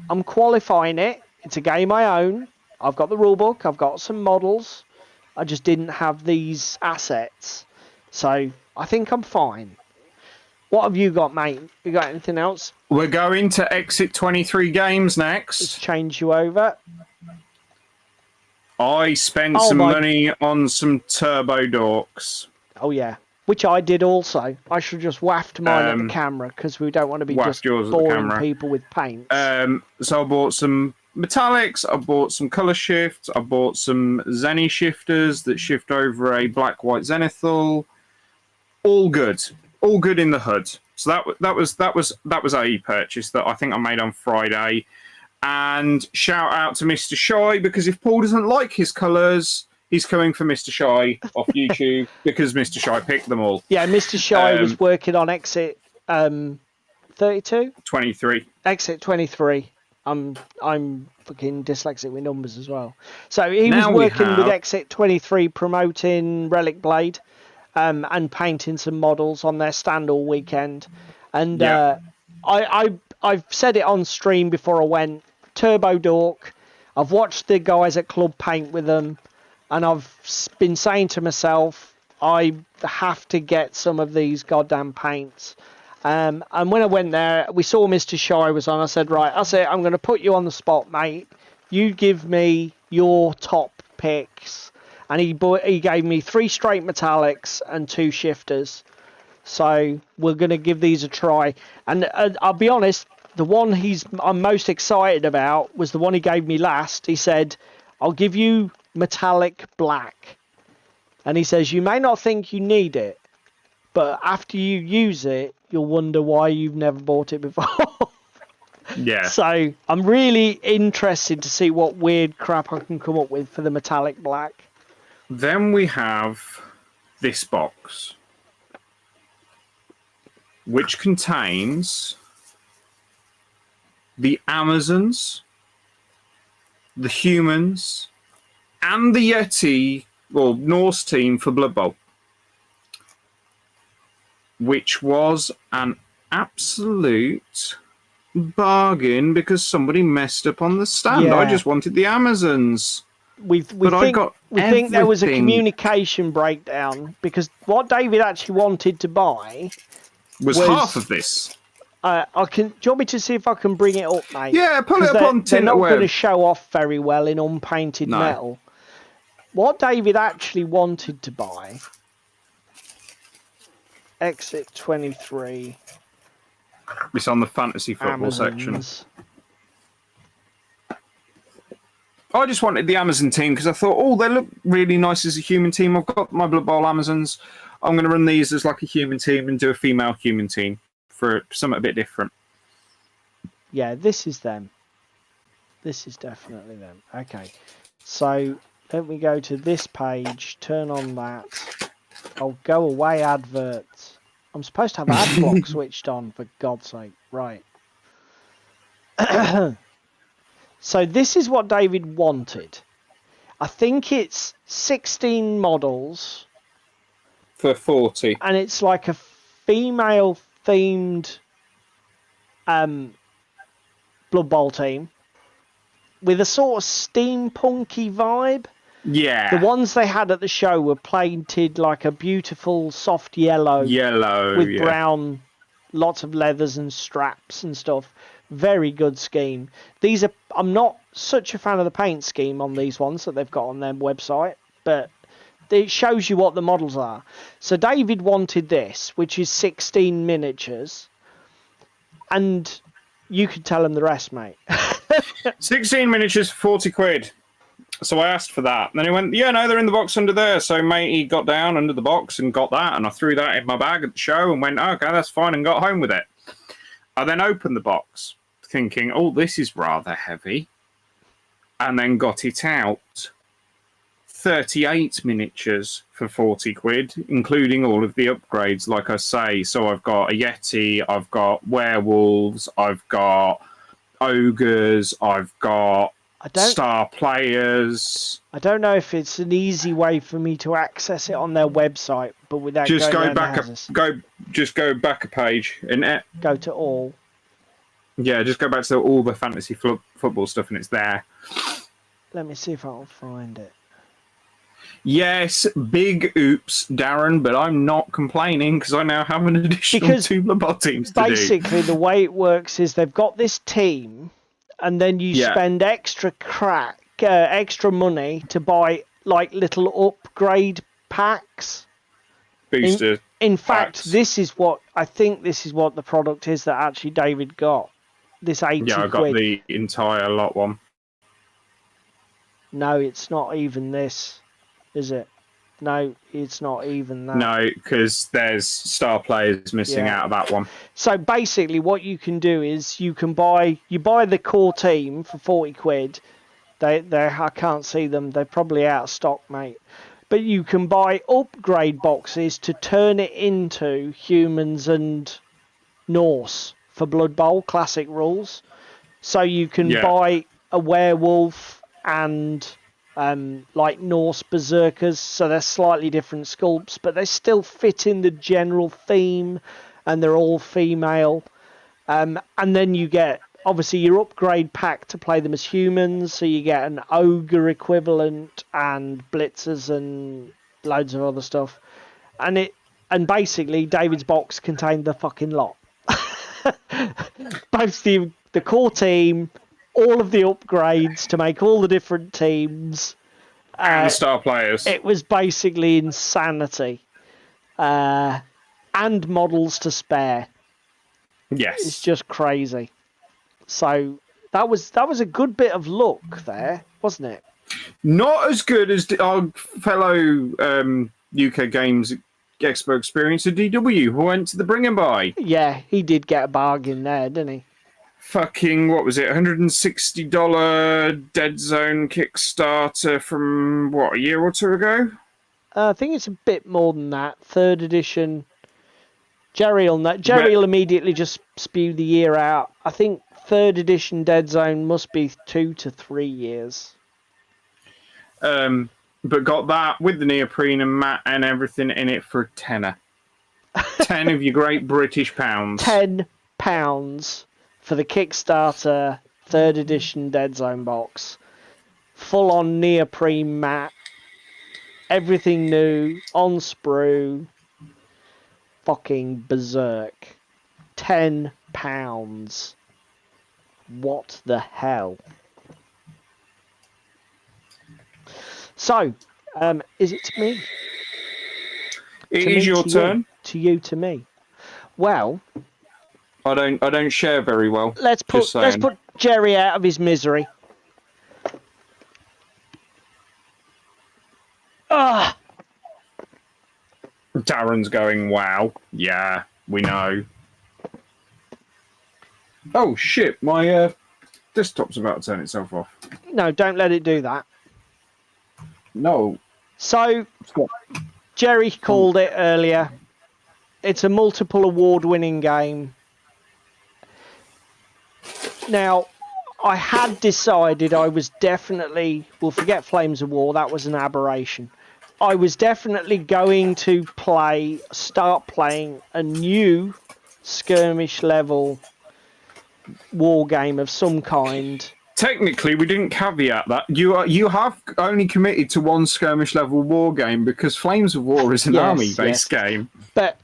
I'm qualifying it. It's a game I own. I've got the rulebook. I've got some models. I just didn't have these assets. So I think I'm fine. What have you got, mate? You got anything else? We're going to Exit 23 Games next. Let's change you over. I spent some money on some Turbo Dorks. Oh, yeah. Which I did also. I should just waft mine at the camera because we don't want to be just boring people with paint. So I bought some metallics, I bought some colour shifts, I bought some Zenny shifters that shift over a black-white zenithal. All good in the hood. So that was a purchase that I think I made on Friday. And shout out to Mr. Shy, because if Paul doesn't like his colours, he's coming for Mr. Shy off YouTube because Mr. Shy picked them all. Yeah, Mr. Shy was working on Exit 32? 23. Exit 23. I'm fucking dyslexic with numbers as well. So he was working with Exit 23 promoting Relic Blade. And painting some models on their stand all weekend. And I've said it on stream before I went. Turbo Dork. I've watched the guys at Club paint with them. And I've been saying to myself, I have to get some of these goddamn paints. And when I went there, we saw Mr. Shy was on. I said, right, I'm going to put you on the spot, mate. You give me your top picks. And he gave me 3 straight metallics and 2 shifters. So we're going to give these a try. And I'll be honest, the one I'm most excited about was the one he gave me last. He said, I'll give you metallic black. And he says, you may not think you need it, but after you use it, you'll wonder why you've never bought it before. Yeah. So I'm really interested to see what weird crap I can come up with for the metallic black. Then we have this box, which contains the Amazons, the humans, and the Yeti, or Norse team for Blood Bowl, which was an absolute bargain because somebody messed up on the stand. Yeah. I just wanted the Amazons. We think there was a communication breakdown because what David actually wanted to buy was half of this. Do you want me to see if I can bring it up, mate? Yeah, pull it up on They're not Tinterweb. going to show off very well in unpainted metal. What David actually wanted to buy, Exit 23. It's on the fantasy football Amazons. section. I just wanted the Amazon team because I thought, oh, they look really nice as a human team. I've got my Blood Bowl Amazons. I'm going to run these as like a human team and do a female human team for something a bit different. Yeah, this is them. This is definitely them. Okay, so let me go to this page, turn on that. Oh, go away adverts. I'm supposed to have ad block switched on, for God's sake. Right. So this is what David wanted. I think it's 16 models. For 40. And it's like a female-themed Blood Bowl team with a sort of steampunky vibe. Yeah. The ones they had at the show were painted like a beautiful soft yellow. With brown, lots of leathers and straps and stuff. Very good scheme. I'm not such a fan of the paint scheme on these ones that they've got on their website, but it shows you what the models are. So David wanted this, which is 16 miniatures, and you could tell him the rest, mate. 16 miniatures for 40 quid. So I asked for that. And then he went, yeah, no, they're in the box under there. So matey got down under the box and got that, and I threw that in my bag at the show and went, okay, that's fine, and got home with it. I then opened the box, thinking, oh, this is rather heavy, and then got it out. 38 miniatures for 40 quid, including all of the upgrades, like I say. So I've got a Yeti, I've got werewolves, I've got ogres, I've got star players. I don't know if it's an easy way for me to access it on their website, but without just going go back a page and go to all. Yeah, just go back to all the fantasy football stuff, and it's there. Let me see if I'll find it. Yes, big oops, Darren, but I'm not complaining because I now have an additional 2 Blood Bowl teams to do. Basically, the way it works is they've got this team, and then you spend extra money to buy like little upgrade packs. Booster. In fact, this is what the product is that actually David got. This 80 Yeah, I got the entire lot one. No, it's not even this, is it? No, it's not even that. No, because there's star players missing out of that one. So basically, what you can do is you buy the core team for 40 quid. I can't see them. They're probably out of stock, mate. But you can buy upgrade boxes to turn it into humans and Norse for Blood Bowl classic rules. So you can buy a werewolf and like Norse berserkers, so they're slightly different sculpts, but they still fit in the general theme, and they're all female. And then you get obviously your upgrade pack to play them as humans, so you get an ogre equivalent and blitzers and loads of other stuff. And basically David's box contained the fucking lot. both the core team, all of the upgrades to make all the different teams. And star players. It was basically insanity. And models to spare. Yes. It's just crazy. So that was a good bit of luck there, wasn't it? Not as good as our fellow UK Games Expo experience at DW, who went to the Bring and Buy. Yeah, he did get a bargain there, didn't he? Fucking, what was it, $160 Dead Zone Kickstarter from, what, a year or two ago? I think it's a bit more than that. 3rd edition. Jerry will immediately just spew the year out. I think 3rd edition Dead Zone must be 2 to 3 years. But got that with the neoprene and mat and everything in it for a tenner. 10 of your great British pounds. £10 for the Kickstarter 3rd edition Dead Zone box. Full on neoprene mat. Everything new, on sprue. Fucking berserk. £10. What the hell? So, is it to me? It is your turn. To you, to me. Well, I don't share very well. let's put Jerry out of his misery. Ah. Darren's going, wow. Yeah, we know. Oh shit! My desktop's about to turn itself off. No, don't let it do that. No. So, Jerry called it earlier. It's a multiple award-winning game. Now, I had decided I was definitely... Well, forget Flames of War, that was an aberration. I was definitely going to start playing a new skirmish level war game of some kind. Technically, we didn't caveat that. You have only committed to one skirmish level war game because Flames of War is an army-based game. But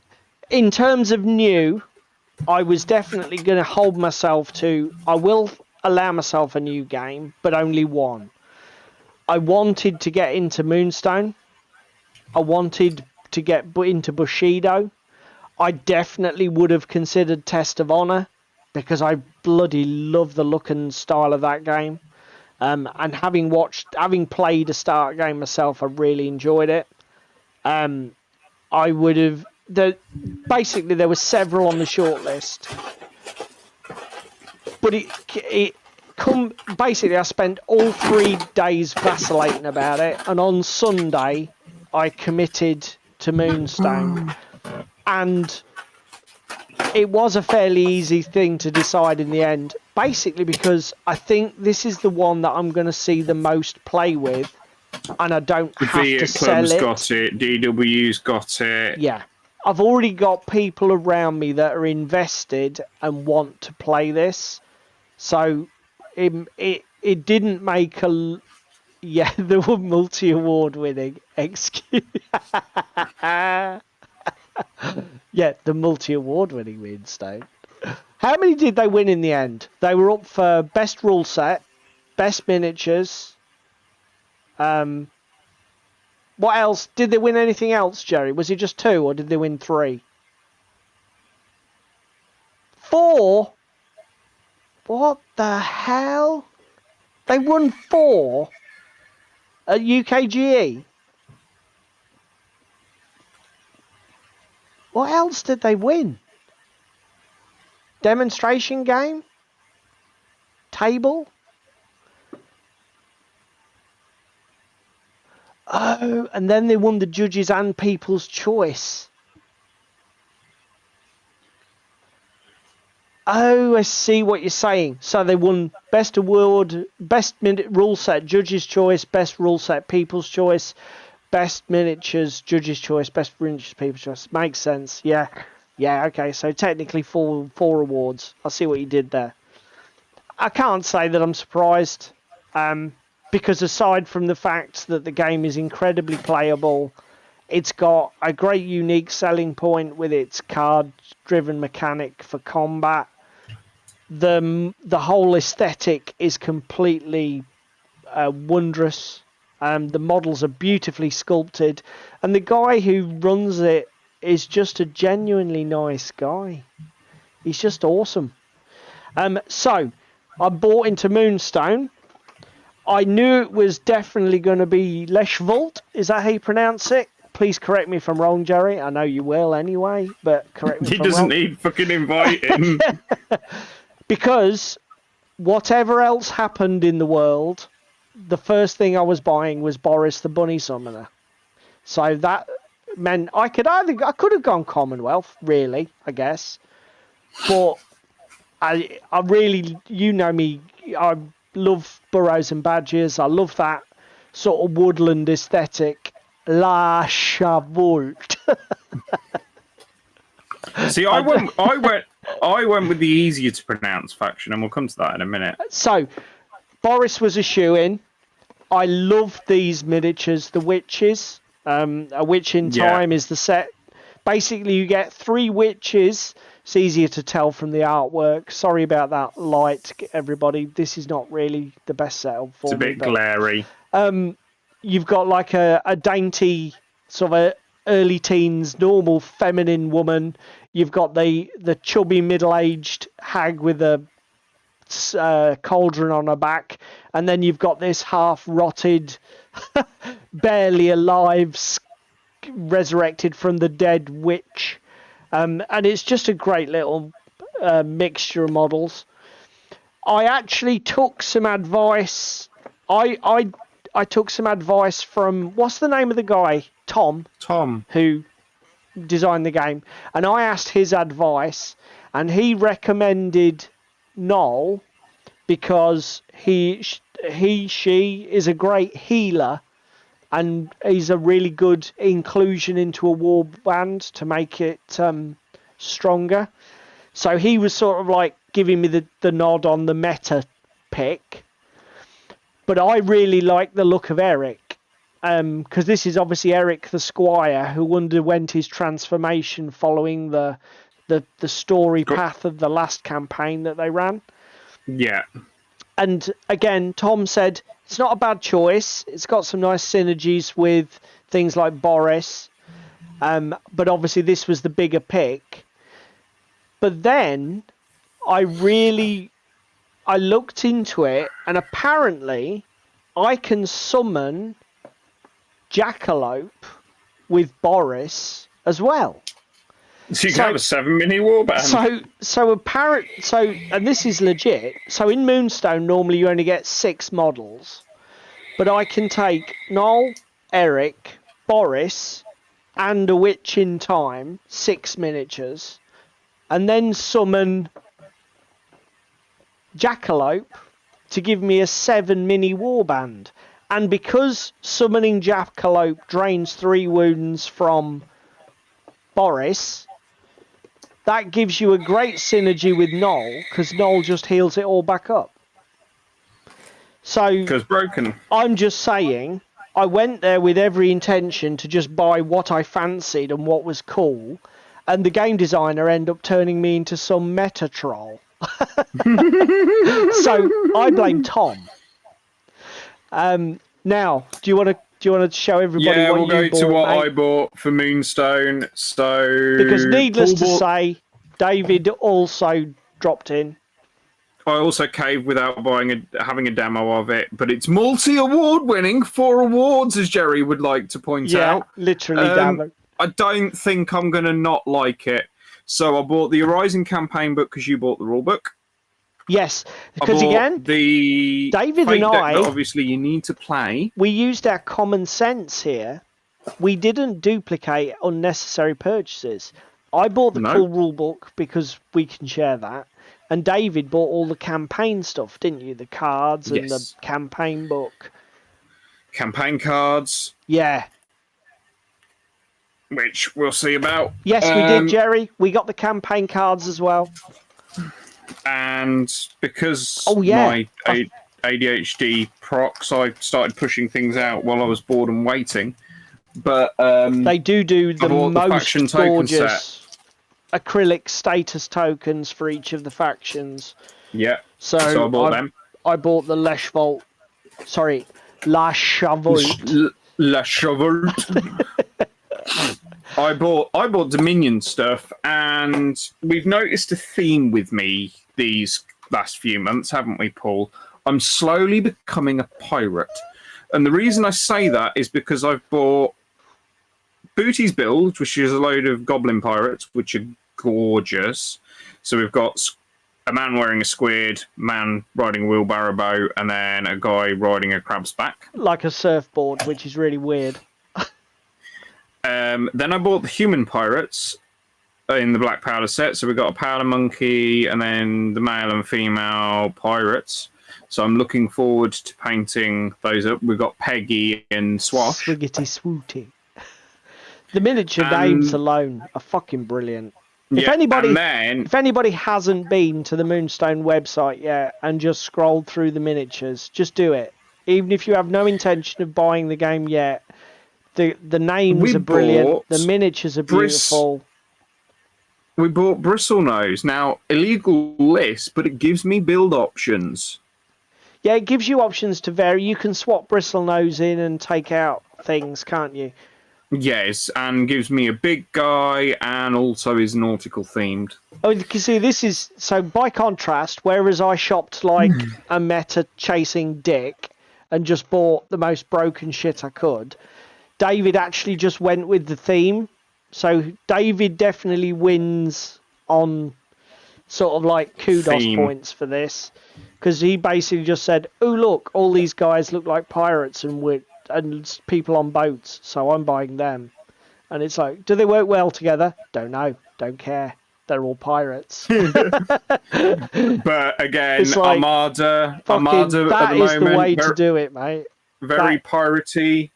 in terms of new, I was definitely going to hold myself to... I will allow myself a new game, but only one. I wanted to get into Moonstone. I wanted to get into Bushido. I definitely would have considered Test of Honor because I bloody love the look and style of that game. And having played a start game myself, I really enjoyed it. I would have... Basically, there were several on the shortlist. But basically, I spent all 3 days vacillating about it. And on Sunday... I committed to Moonstone, and it was a fairly easy thing to decide in the end, basically because I think this is the one that I'm going to see the most play with, and I don't have to sell it. Got it, DW's got it. Yeah, I've already got people around me that are invested and want to play this, so it didn't make a... Yeah, they were multi-award winning. Excuse. Yeah, the multi-award winning Moonstone. How many did they win in the end? They were up for best rule set, best miniatures. What else? Did they win anything else, Jerry? Was it just 2 or did they win 3? 4? What the hell? They won 4? At UKGE? What else did they win? Demonstration game? Table? Oh, and then they won the Judges and People's Choice. Oh, I see what you're saying. So they won Best Award, Best Rule Set, Judges' Choice, Best Rule Set, People's Choice, Best Miniatures, Judges' Choice, Best Miniatures, People's Choice. Makes sense. Yeah. Yeah, okay. So technically four awards. I see what you did there. I can't say that I'm surprised, because aside from the fact that the game is incredibly playable, it's got a great unique selling point with its card-driven mechanic for combat. the whole aesthetic is completely wondrous. The models are beautifully sculpted, and the guy who runs it is just a genuinely nice guy. He's just awesome. So I bought into Moonstone. I knew it was definitely going to be Leshvolt. Is that how you pronounce it? Please correct me if I'm wrong, Jerry. I know you will anyway, but correct me if I'm wrong. He doesn't need fucking inviting. Because whatever else happened in the world, the first thing I was buying was Boris the Bunny Summoner. So that meant I could have gone Commonwealth, really, I guess. But I really, you know me, I love burrows and badgers. I love that sort of woodland aesthetic. La Chavolt. See, I went with the easier to pronounce faction, and we'll come to that in a minute. So, Boris was a shoo-in. I love these miniatures, the witches. A Witch in Time is the set. Basically, you get 3 witches. It's easier to tell from the artwork. Sorry about that light, everybody. This is not really the best setup for me. It's a bit glary. You've got like a dainty, sort of a early teens, normal feminine woman. You've got the chubby middle-aged hag with a cauldron on her back, and then you've got this half-rotted, barely alive, resurrected from the dead witch. And it's just a great little mixture of models. I actually took some advice. I took some advice from, what's the name of the guy? Tom, who designed the game. And I asked his advice, and he recommended Noel because she is a great healer, and he's a really good inclusion into a warband to make it stronger. So he was sort of like giving me the nod on the meta pick. But I really like the look of Eric, because this is obviously Eric the Squire, who underwent his transformation following the story path of the last campaign that they ran. Yeah. And again, Tom said it's not a bad choice. It's got some nice synergies with things like Boris, but obviously this was the bigger pick. But then I looked into it, and apparently I can summon Jackalope with Boris as well. So you can have a 7-mini warband. So and this is legit. So in Moonstone, normally you only get 6 models, but I can take Noel, Eric, Boris, and a Witch in Time, 6 miniatures, and then summon Jackalope to give me a 7-mini warband. And because summoning Jackalope drains 3 wounds from Boris, that gives you a great synergy with Noel, because Noel just heals it all back up. So, because broken. I'm just saying, I went there with every intention to just buy what I fancied and what was cool, and the game designer ended up turning me into some meta troll. So I blame Tom. Now, do you want to show everybody what you bought? Yeah, we'll go to what I bought for Moonstone. So because needless to say, David also dropped in. I also caved without having a demo of it, but it's multi-award winning, 4 awards, as Jerry would like to point out. Yeah, literally, damn. I don't think I'm going to not like it. So I bought the Horizon campaign book because you bought the rule book. Yes, because again, David and I, obviously you need to play. We used our common sense here. We didn't duplicate unnecessary purchases. I bought the full rule book because we can share that. And David bought all the campaign stuff, didn't you? The cards and the campaign book. Campaign cards. Yeah. Which we'll see about. Yes, we did, Jerry. We got the campaign cards as well. And because my ADHD procs, I started pushing things out while I was bored and waiting. But they do the most gorgeous acrylic status tokens for each of the factions. Yeah. So I bought them. I bought the Lashvolt. Sorry, Lashavolt. La Cheval. I bought Dominion stuff, and we've noticed a theme with me these last few months, haven't we, Paul? I'm slowly becoming a pirate. And the reason I say that is because I've bought Booty's Build, which is a load of goblin pirates, which are gorgeous. So we've got a man wearing a squid, man riding a wheelbarrow boat, and then a guy riding a crab's back. Like a surfboard, which is really weird. Then I bought the human pirates in the black powder set. So we've got a powder monkey and then the male and female pirates. So I'm looking forward to painting those up. We've got Peggy and Swash. Swiggity swooty. The miniature names alone are fucking brilliant. If anybody hasn't been to the Moonstone website yet and just scrolled through the miniatures, just do it. Even if you have no intention of buying the game yet, the names are brilliant. The miniatures are beautiful. We bought Bristlenose. Now, illegal list, but it gives me build options. Yeah, it gives you options to vary. You can swap Bristlenose in and take out things, can't you? Yes, and gives me a big guy and also is nautical themed. Oh, you can see this is... So, by contrast, whereas I shopped like a meta chasing dick and just bought the most broken shit I could, David actually just went with the theme. So, David definitely wins on sort of like kudos points for this. Because he basically just said, oh, look, all these guys look like pirates and people on boats, so I'm buying them. And it's like, do they work well together? Don't know. Don't care. They're all pirates. But again, like, Armada at the moment. That is the way to do it, mate. Very piratey.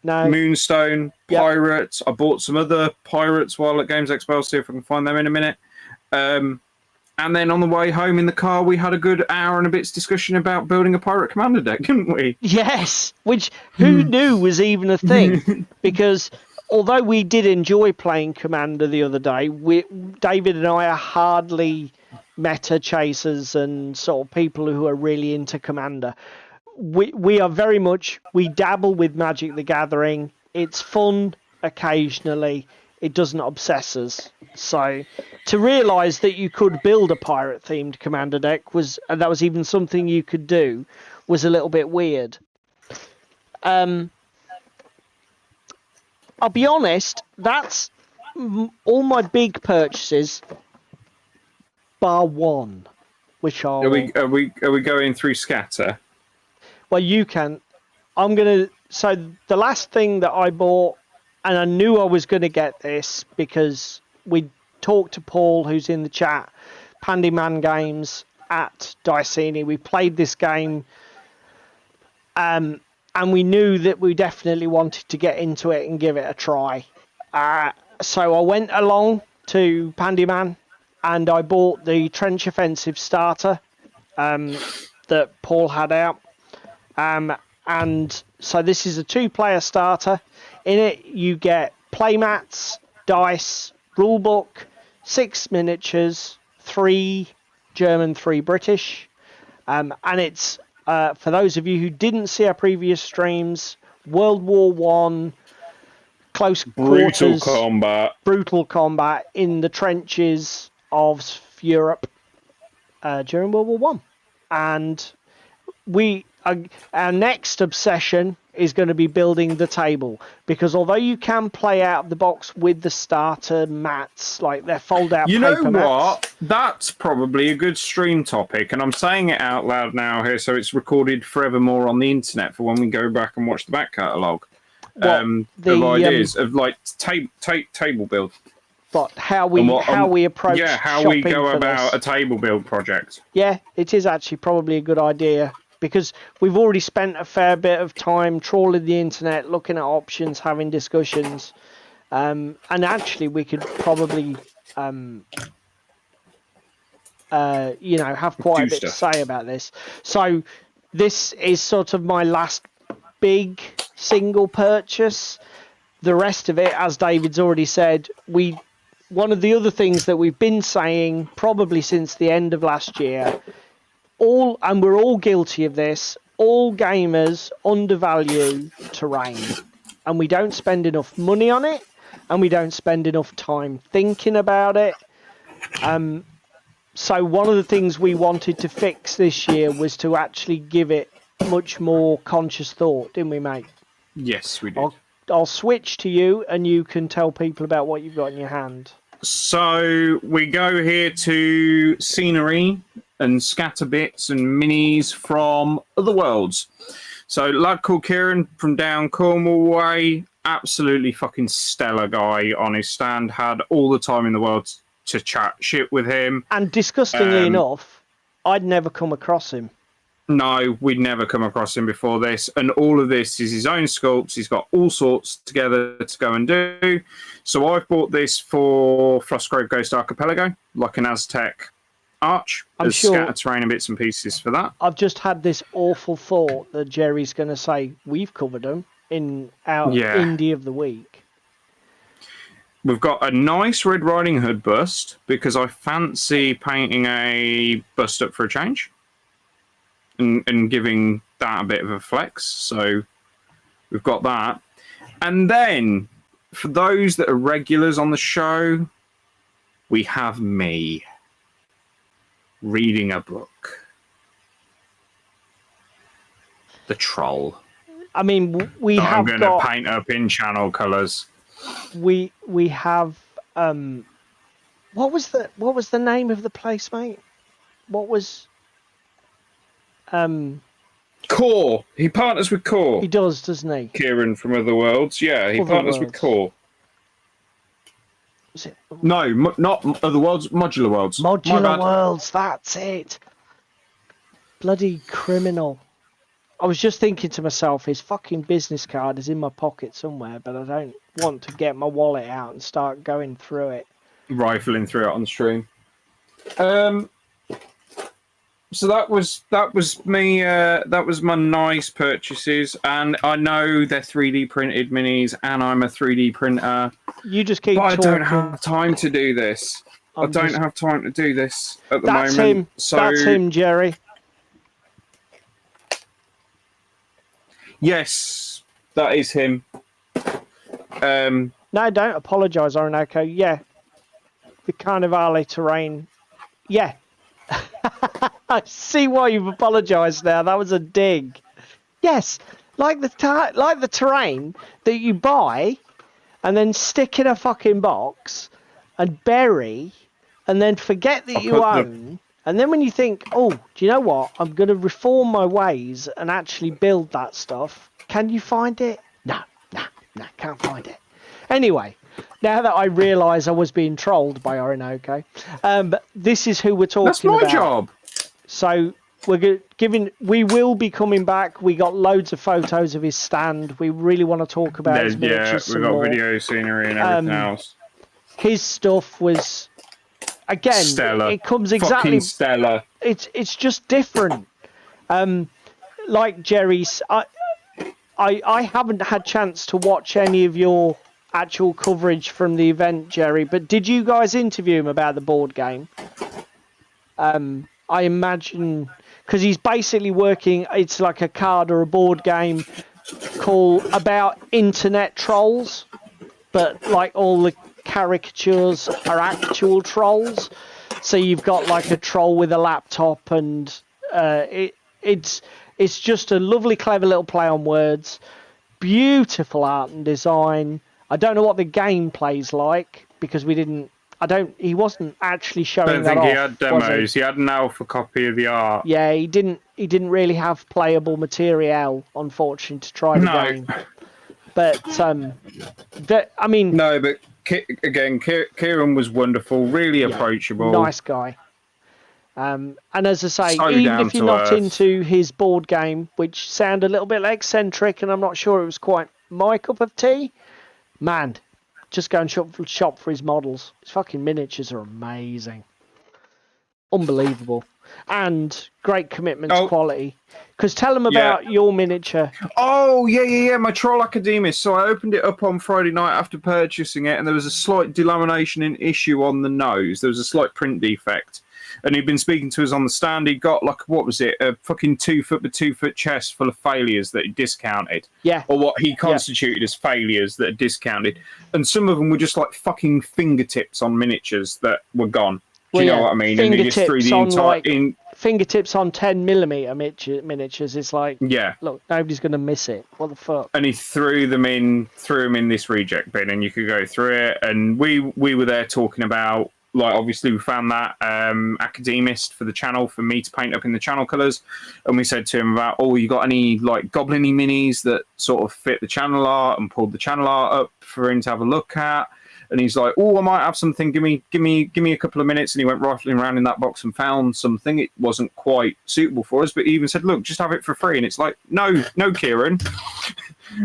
No. Moonstone, pirates. Yep. I bought some other pirates while at Games Expo. I'll see if I can find them in a minute. And then on the way home in the car, we had a good hour and a bit's discussion about building a pirate commander deck, didn't we? Yes, which who knew was even a thing? Because although we did enjoy playing Commander the other day, David and I are hardly meta chasers and sort of people who are really into Commander. We are very much, we dabble with Magic the Gathering. It's fun occasionally. It doesn't obsess us. So to realise that you could build a pirate-themed commander deck and that was even something you could do, was a little bit weird. I'll be honest, that's all my big purchases, bar one, which are we going through scatter? Well, you can. So the last thing that I bought, and I knew I was going to get this because we talked to Paul, who's in the chat, Pandyman Games at Dicini. We played this game, and we knew that we definitely wanted to get into it and give it a try. So I went along to Pandyman, and I bought the Trench Offensive starter that Paul had out. And so this is a 2-player starter. In it, you get playmats, dice, rulebook, 6 miniatures, 3 German, 3 British. And it's, for those of you who didn't see our previous streams, World War One, close quarters, brutal combat in the trenches of Europe during World War One. And our next obsession is going to be building the table, because although you can play out of the box with the starter mats, like they're fold-out paper mats. You know what? That's probably a good stream topic, and I'm saying it out loud now here, so it's recorded forevermore on the internet for when we go back and watch the back catalogue. The ideas of like table build. But how we approach how we go about a table build project. Yeah, it is actually probably a good idea. Because we've already spent a fair bit of time trawling the internet, looking at options, having discussions. And actually, we could probably, have quite a bit to say about this. So this is sort of my last big single purchase. The rest of it, as David's already said, we one of the other things that we've been saying probably since the end of last year, and we're all guilty of this, all gamers undervalue terrain, and we don't spend enough money on it, and we don't spend enough time thinking about it. So one of the things we wanted to fix this year was to actually give it much more conscious thought, didn't we, mate? Yes, we did. I'll switch to you, and you can tell people about what you've got in your hand. So we go here to scenery and scatter bits and minis from other worlds. So lad called Kieran from down Cornwall way, absolutely fucking stellar guy on his stand, had all the time in the world to chat shit with him. And disgustingly enough, I'd never come across him. No, we'd never come across him before this. And all of this is his own sculpts. He's got all sorts together to go and do. So I've bought this for Frostgrave Ghost Archipelago, like an Aztec arch. There's scatter terrain and bits and pieces for that. I've just had this awful thought that Jerry's going to say, we've covered them in our Indie of the Week. We've got a nice Red Riding Hood bust, because I fancy painting a bust up for a change. And giving that a bit of a flex. So we've got that. And then, for those that are regulars on the show, we have me reading a book. The Troll. I mean, we have I'm going to paint up in channel colours. We have... what was the name of the place, mate? What was... Core. He partners with Core. He does, doesn't he? Kieran from Other Worlds. Yeah, he partners with Core. Is it? No, not Other Worlds. Modular Worlds. Modular Worlds. That's it. Bloody criminal. I was just thinking to myself, his fucking business card is in my pocket somewhere, but I don't want to get my wallet out and start going through it. Rifling through it on the stream. So that was me. That was my nice purchases, and I know they're 3D printed minis, and I'm a 3D printer. You just keep. But talking. I don't have time to do this. I don't have time to do this at the moment. That's him. So that's him, Jerry. Yes, that is him. No, don't apologise, Orinoco. Yeah, the Carnivale terrain. Yeah. I see why you've apologised now. That was a dig. Yes, like the terrain that you buy and then stick in a fucking box and bury and then forget that you own. And then when you think, oh, do you know what? I'm going to reform my ways and actually build that stuff. Can you find it? No, can't find it. Anyway, now that I realise I was being trolled by Orinoco, this is who we're talking about. That's my job. So we will be coming back. We got loads of photos of his stand. We really want to talk about his miniatures. Yeah, we've got video, scenery, and everything else. His stuff was, again, stellar. It comes exactly fucking stellar. It's just different. Like Jerry's, I haven't had chance to watch any of your actual coverage from the event, Jerry, but did you guys interview him about the board game? I imagine, because he's basically working, it's like a card or a board game about internet trolls, but like all the caricatures are actual trolls. So you've got like a troll with a laptop, and it's just a lovely, clever little play on words. Beautiful art and design. I don't know what the gameplay's like, because he wasn't actually showing that off. I don't think he had demos. He had an alpha copy of the art. Yeah, he didn't really have playable material, unfortunately, to try the game. But I mean, no, but again, Kieran was wonderful, really approachable, nice guy. And as I say, so even if you're not into his board game, which sounded a little bit eccentric, and I'm not sure it was quite my cup of tea, man, just go and shop for his models. His fucking miniatures are amazing. Unbelievable. And great commitment to quality. Because tell them about your miniature. Oh, yeah. My Troll Academist. So I opened it up on Friday night after purchasing it, and there was a slight delamination in issue on the nose. There was a slight print defect. And he'd been speaking to us on the stand. He got, like, what was it? A fucking 2 foot by 2 foot chest full of failures that he discounted. Yeah. Or what he constituted as failures that are discounted. And some of them were just like fucking fingertips on miniatures that were gone. Do you know what I mean? And he just threw the entire fingertips on 10mm miniatures. It's like, yeah, look, nobody's going to miss it. What the fuck? And he threw them in this reject bin, and you could go through it. And we were there talking about, like, obviously we found that Academist for the channel for me to paint up in the channel colours, and we said to him about, oh, you got any like goblin-y minis that sort of fit the channel art, and pulled the channel art up for him to have a look at. And he's like, oh, I might have something. Give me a couple of minutes. And he went rifling around in that box and found something. It wasn't quite suitable for us, but he even said, look, just have it for free. And it's like, no, Kieran,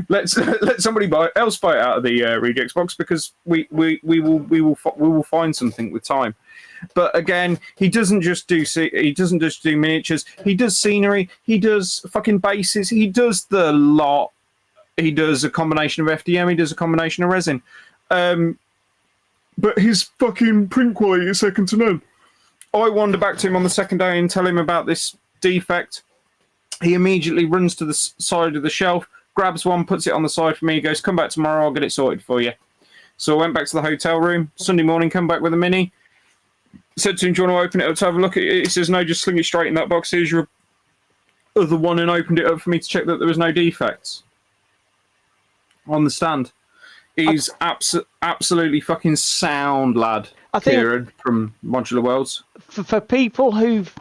let somebody else buy it out of the rejects box, because we will find something with time. But again, he doesn't just do miniatures. He does scenery. He does fucking bases. He does the lot. He does a combination of FDM. He does a combination of resin. But his fucking print quality is second to none. I wander back to him on the second day and tell him about this defect. He immediately runs to the side of the shelf, grabs one, puts it on the side for me. He goes, come back tomorrow, I'll get it sorted for you. So I went back to the hotel room. Sunday morning, come back with a mini. Said to him, do you want to open it up to have a look at it? He says, no, just sling it straight in that box. Here's your other one, and opened it up for me to check that there was no defects on the stand. He's absolutely fucking sound lad. I think Kieran from Modular Worlds. For people who've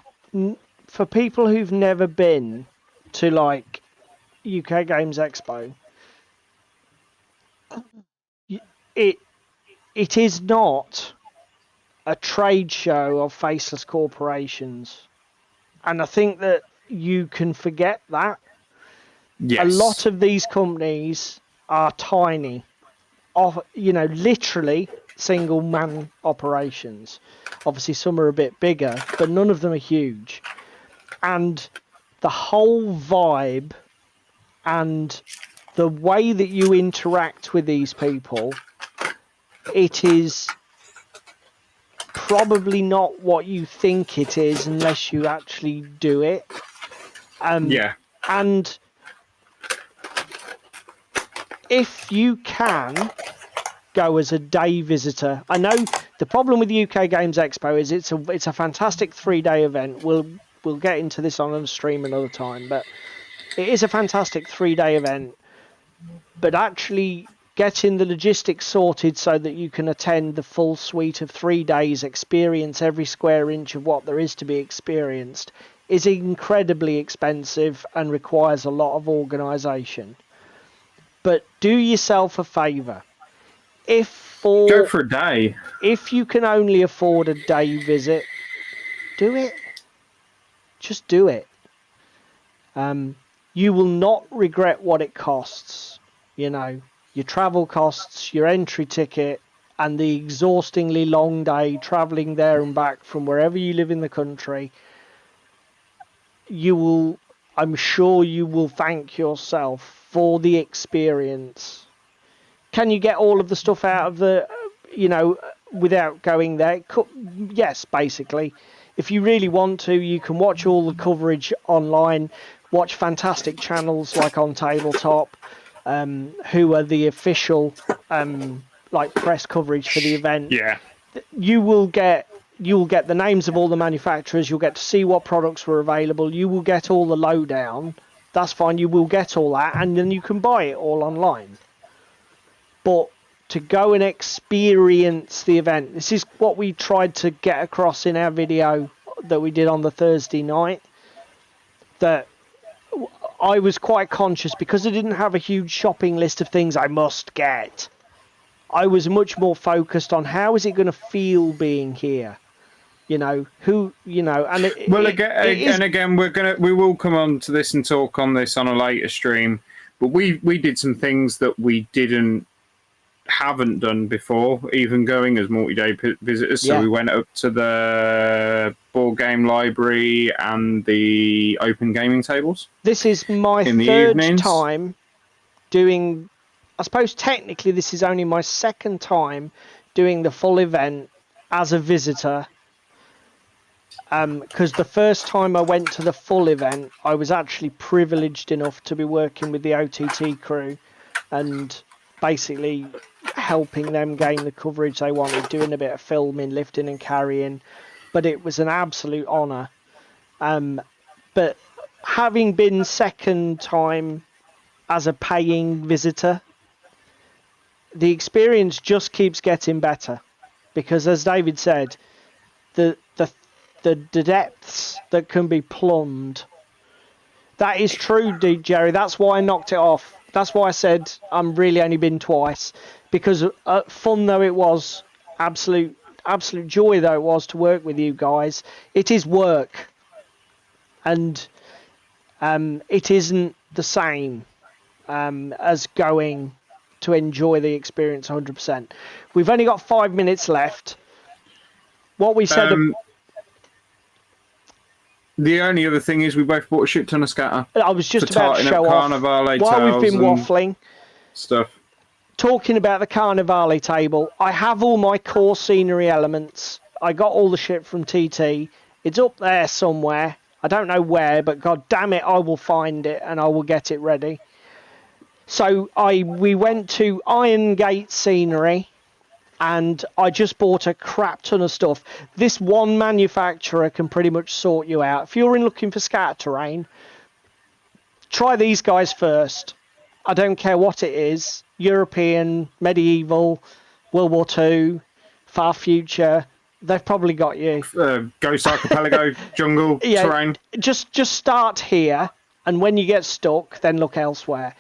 never been to like UK Games Expo, it is not a trade show of faceless corporations, and I think that you can forget that. Yes. A lot of these companies are tiny. Literally single man operations. Obviously some are a bit bigger, but none of them are huge. And the whole vibe and the way that you interact with these people, it is probably not what you think it is unless you actually do it. Yeah. And if you can go as a day visitor, I know the problem with the UK Games Expo is it's a fantastic 3-day event. We'll get into this on a stream another time, but it is a fantastic 3-day event. But actually getting the logistics sorted so that you can attend the full suite of 3 days, experience every square inch of what there is to be experienced, is incredibly expensive and requires a lot of organisation. But do yourself a favour. Go for a day. If you can only afford a day visit, do it. Just do it. You will not regret what it costs. Your travel costs, your entry ticket, and the exhaustingly long day travelling there and back from wherever you live in the country. I'm sure you will thank yourself for the experience. Can you get all of the stuff out of the, without going there? Yes, basically. If you really want to, you can watch all the coverage online, watch fantastic channels like OnTableTop, who are the official, press coverage for the event. Yeah. You will get the names of all the manufacturers. You'll get to see what products were available. You will get all the lowdown. That's fine. You will get all that, and then you can buy it all online. But to go and experience the event, this is what we tried to get across in our video that we did on the Thursday night. That I was quite conscious, because I didn't have a huge shopping list of things I must get. I was much more focused on how is it going to feel being here. Again, we will come on to this and talk on this on a later stream, but we did some things that we didn't haven't done before, even going as multi-day visitors. So Yeah. we went up to the board game library and the open gaming tables This is my in the third evenings. time doing. I suppose technically this is only my second time doing the full event as a visitor. Because the first time I went to the full event, I was actually privileged enough to be working with the OTT crew and basically helping them gain the coverage they wanted, doing a bit of filming, lifting and carrying. But it was an absolute honour. But having been second time as a paying visitor, the experience just keeps getting better. Because as David said, the depths that can be plumbed. That is true, Jerry. That's why I knocked it off. That's why I said I'm really only been twice, because fun though it was, absolute joy though it was to work with you guys. It is work, and it isn't the same as going to enjoy the experience 100%. We've only got 5 minutes left. What we said. The only other thing is we both bought a shit ton of scatter. I was just about to show off while we've been waffling stuff. Talking about the Carnivale table. I have all my core scenery elements. I got all the shit from TT. It's up there somewhere. I don't know where, but god damn it, I will find it and I will get it ready. So we went to Iron Gate scenery. And I just bought a crap ton of stuff. This one manufacturer can pretty much sort you out. If you're looking for scatter terrain, try these guys first. I don't care what it is. European, medieval, World War II, far future. They've probably got you. Ghost Archipelago, jungle, terrain. Just start here. And when you get stuck, then look elsewhere.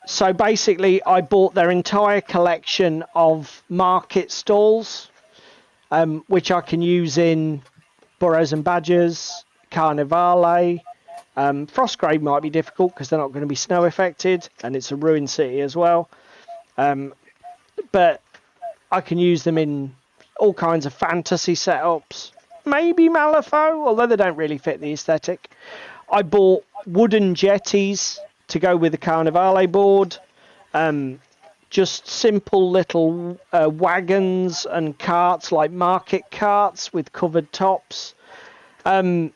So basically, I bought their entire collection of market stalls, which I can use in Burrows and Badgers, Carnivale. Frostgrave might be difficult because they're not going to be snow affected, and it's a ruined city as well. But I can use them in all kinds of fantasy setups. Maybe Malifaux, although they don't really fit the aesthetic. I bought wooden jetties to go with the Carnivale board. Just simple little wagons and carts, like market carts with covered tops. I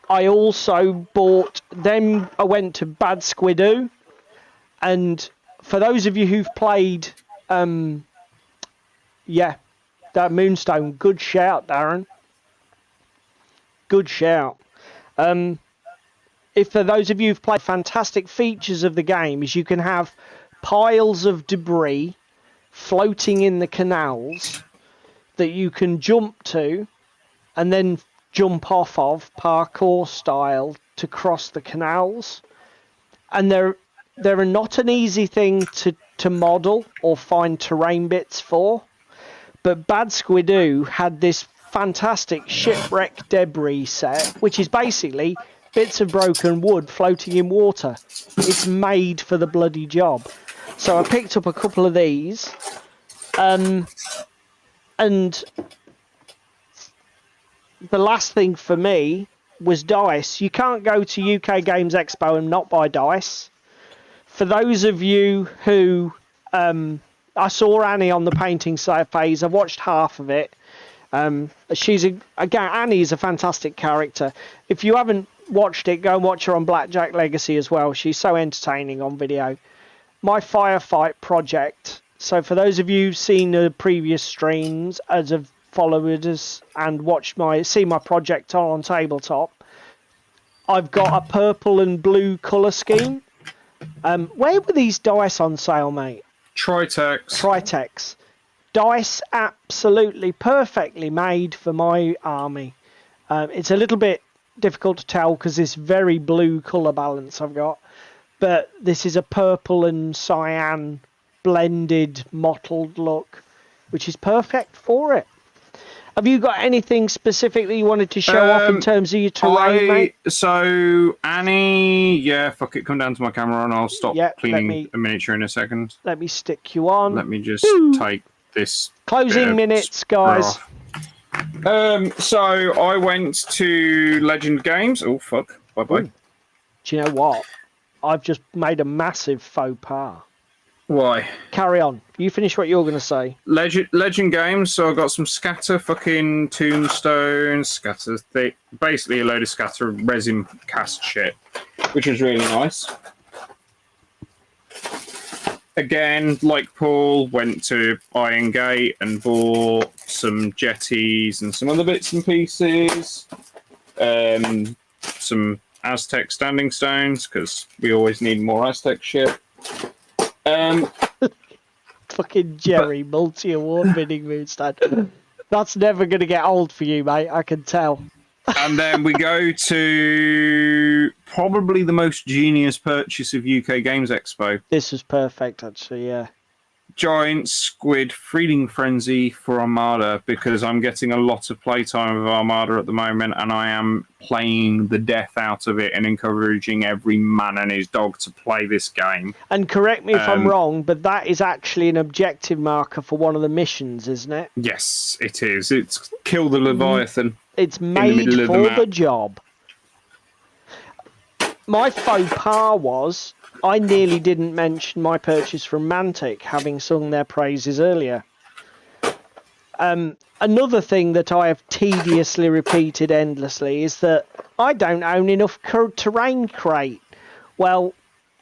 also bought them. I went to Bad Squidoo, and for those of you who've played, that Moonstone, good shout, Darren. Good shout. If for those of you who've played, fantastic features of the game is you can have piles of debris floating in the canals that you can jump to and then jump off of parkour style to cross the canals. And they're not an easy thing to model or find terrain bits for. But Bad Squidoo had this fantastic shipwreck debris set, which is basically bits of broken wood floating in water. It's made for the bloody job. So I picked up a couple of these. And the last thing for me was dice. You can't go to UK Games Expo and not buy dice. For those of you who... I saw Annie on the painting phase. I've watched half of it. Annie is a fantastic character. If you haven't watched it, go and watch her on Blackjack Legacy as well. She's so entertaining on video. My firefight project. So for those of you who've seen the previous streams, as have followed us and seen my project on Tabletop, I've got a purple and blue colour scheme. Where were these dice on sale, mate? Tritex. Dice absolutely perfectly made for my army. It's a little bit difficult to tell because this very blue colour balance I've got, but this is a purple and cyan blended mottled look, which is perfect for it. Have you got anything specific that you wanted to show off in terms of your terrain, mate? So, Annie, yeah, fuck it, come down to my camera and I'll stop cleaning a miniature in a second. Let me stick you on. Let me just take this. Closing minutes, guys. So, I went to Legend Games. Oh, fuck. Bye-bye. Ooh. Do you know what? I've just made a massive faux pas. Why? Carry on. You finish what you're going to say. Legend Games, so I got some scatter fucking tombstones, scatter thick, basically a load of scatter resin cast shit, which was really nice. Again, like Paul, went to Iron Gate and bought some jetties and some other bits and pieces. Some Aztec standing stones, because we always need more Aztec shit. Fucking Jerry, multi-award winning Moonstone. That's never going to get old for you, mate. I can tell. And then we go to probably the most genius purchase of UK Games Expo. This was perfect, actually, yeah. Giant Squid Feeding Frenzy for Armada, because I'm getting a lot of playtime with Armada at the moment, and I am playing the death out of it and encouraging every man and his dog to play this game. And correct me if I'm wrong, but that is actually an objective marker for one of the missions, isn't it? Yes, it is. It's kill the Leviathan. It's made for the job. My faux pas was I nearly didn't mention my purchase from Mantic, having sung their praises earlier. Another thing that I have tediously repeated endlessly is that I don't own enough terrain crate. Well,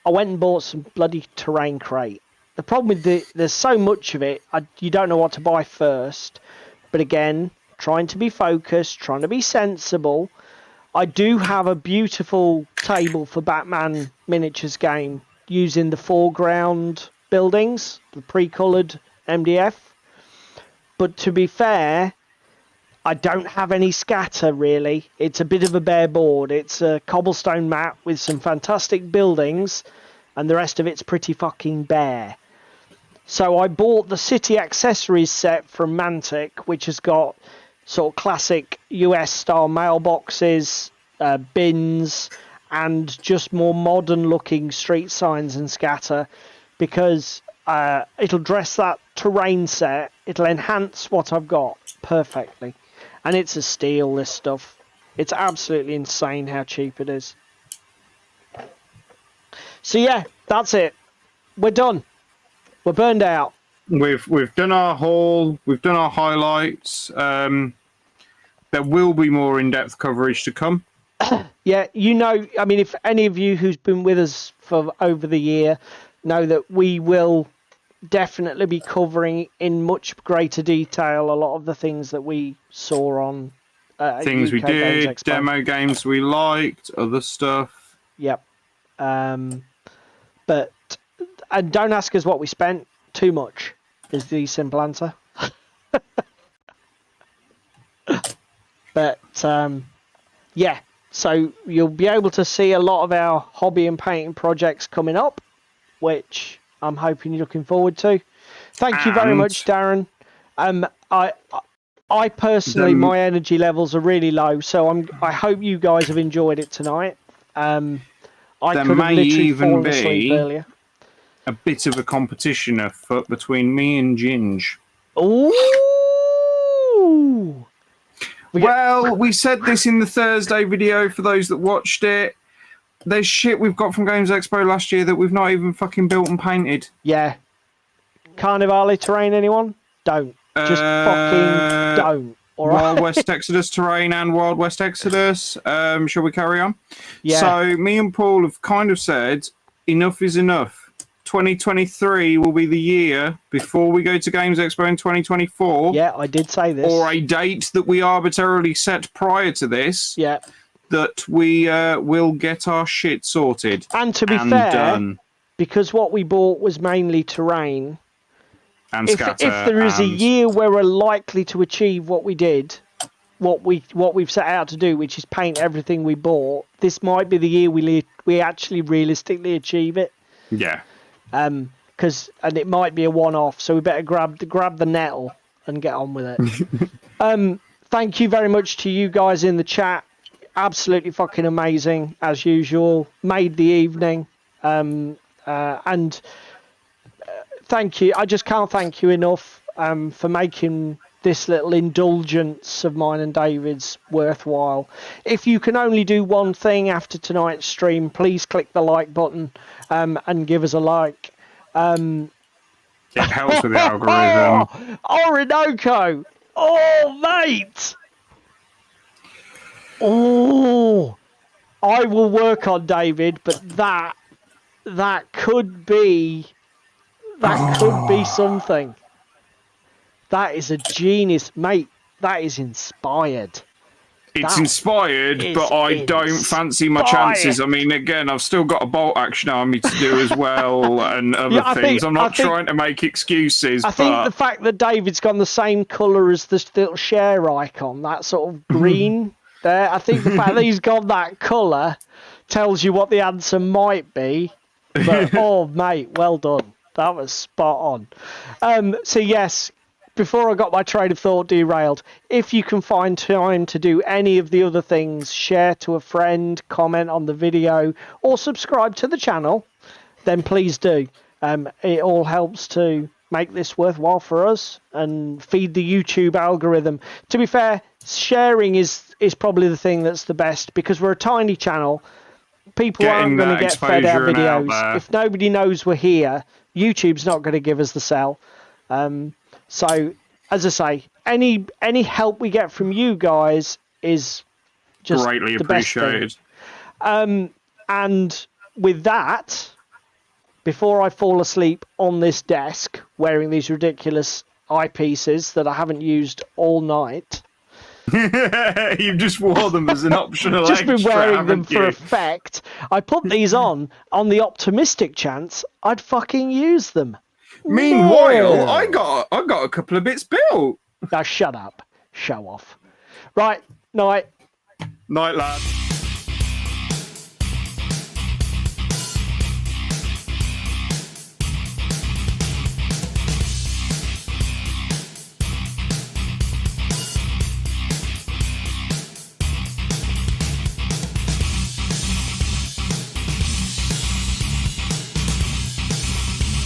I went and bought some bloody terrain crate. The problem with there's so much of it, you don't know what to buy first. But again, trying to be focused, trying to be sensible. I do have a beautiful table for Batman miniatures game using the foreground buildings, the pre-coloured MDF. But to be fair, I don't have any scatter really. It's a bit of a bare board. It's a cobblestone map with some fantastic buildings, and the rest of it's pretty fucking bare. So I bought the City Accessories set from Mantic, which has got sort of classic US style mailboxes, bins, and just more modern looking street signs and scatter, because it'll dress that terrain set, it'll enhance what I've got perfectly. And it's a steal, this stuff. It's absolutely insane how cheap it is. So yeah, that's it. We're done. We're burned out. We've done our haul. We've done our highlights. There will be more in-depth coverage to come. Yeah, you know, I mean, if any of you who's been with us for over the year know that we will definitely be covering in much greater detail a lot of the things that we saw on things UK we did, Games Expo. demo games we liked, other stuff. Yep. But and don't ask us what we spent. Too much is the simple answer. But yeah, so you'll be able to see a lot of our hobby and painting projects coming up, which I'm hoping you're looking forward to. Thank you very much, Darren. I personally, my energy levels are really low, so I hope you guys have enjoyed it tonight. I could have literally fallen asleep earlier. A bit of a competition afoot between me and Ginge. Ooh! Well, we said this in the Thursday video for those that watched it. There's shit we've got from Games Expo last year that we've not even fucking built and painted. Yeah. Carnivale terrain, anyone? Don't. Just fucking don't. All right? Wild West Exodus terrain and Wild West Exodus. Shall we carry on? Yeah. So me and Paul have kind of said enough is enough. 2023 will be the year before we go to Games Expo in 2024. Yeah, I did say this. Or a date that we arbitrarily set prior to this. Yeah. That we will get our shit sorted. And to be fair, because what we bought was mainly terrain. And if there is a year where we're likely to achieve what we did, what we've set out to do, which is paint everything we bought, this might be the year we actually realistically achieve it. Yeah. And it might be a one-off, so we better grab the nettle and get on with it. Thank you very much to you guys in the chat. Absolutely fucking amazing as usual. Made the evening. And thank you. I just can't thank you enough for making this little indulgence of mine and David's worthwhile. If you can only do one thing after tonight's stream, please click the like button and give us a like. It helps with the algorithm. Orinoco! Oh, mate! Oh, I will work on David, but that could be something. That is a genius, mate. That is inspired. It's inspired, but I don't fancy my chances. I mean, again, I've still got a bolt action army to do as well and other things. I'm not trying to make excuses. I think the fact that David's got the same colour as the little share icon, that sort of green there, I think the fact that he's got that colour tells you what the answer might be. But, oh, mate, well done. That was spot on. So, yes, before I got my train of thought derailed, if you can find time to do any of the other things, share to a friend, comment on the video, or subscribe to the channel, then please do. It all helps to make this worthwhile for us and feed the YouTube algorithm. To be fair, sharing is probably the thing that's the best, because we're a tiny channel. People aren't going to get fed our videos. If nobody knows we're here, YouTube's not going to give us the sell. So, as I say, any help we get from you guys is just greatly the appreciated. Best thing. And with that, before I fall asleep on this desk wearing these ridiculous eyepieces that I haven't used all night. You've just wore them as an optional just been wearing them you? For effect. I put these on the optimistic chance I'd fucking use them. Meanwhile, I got a couple of bits built. Now shut up. Show off. Right, night. Night, lad.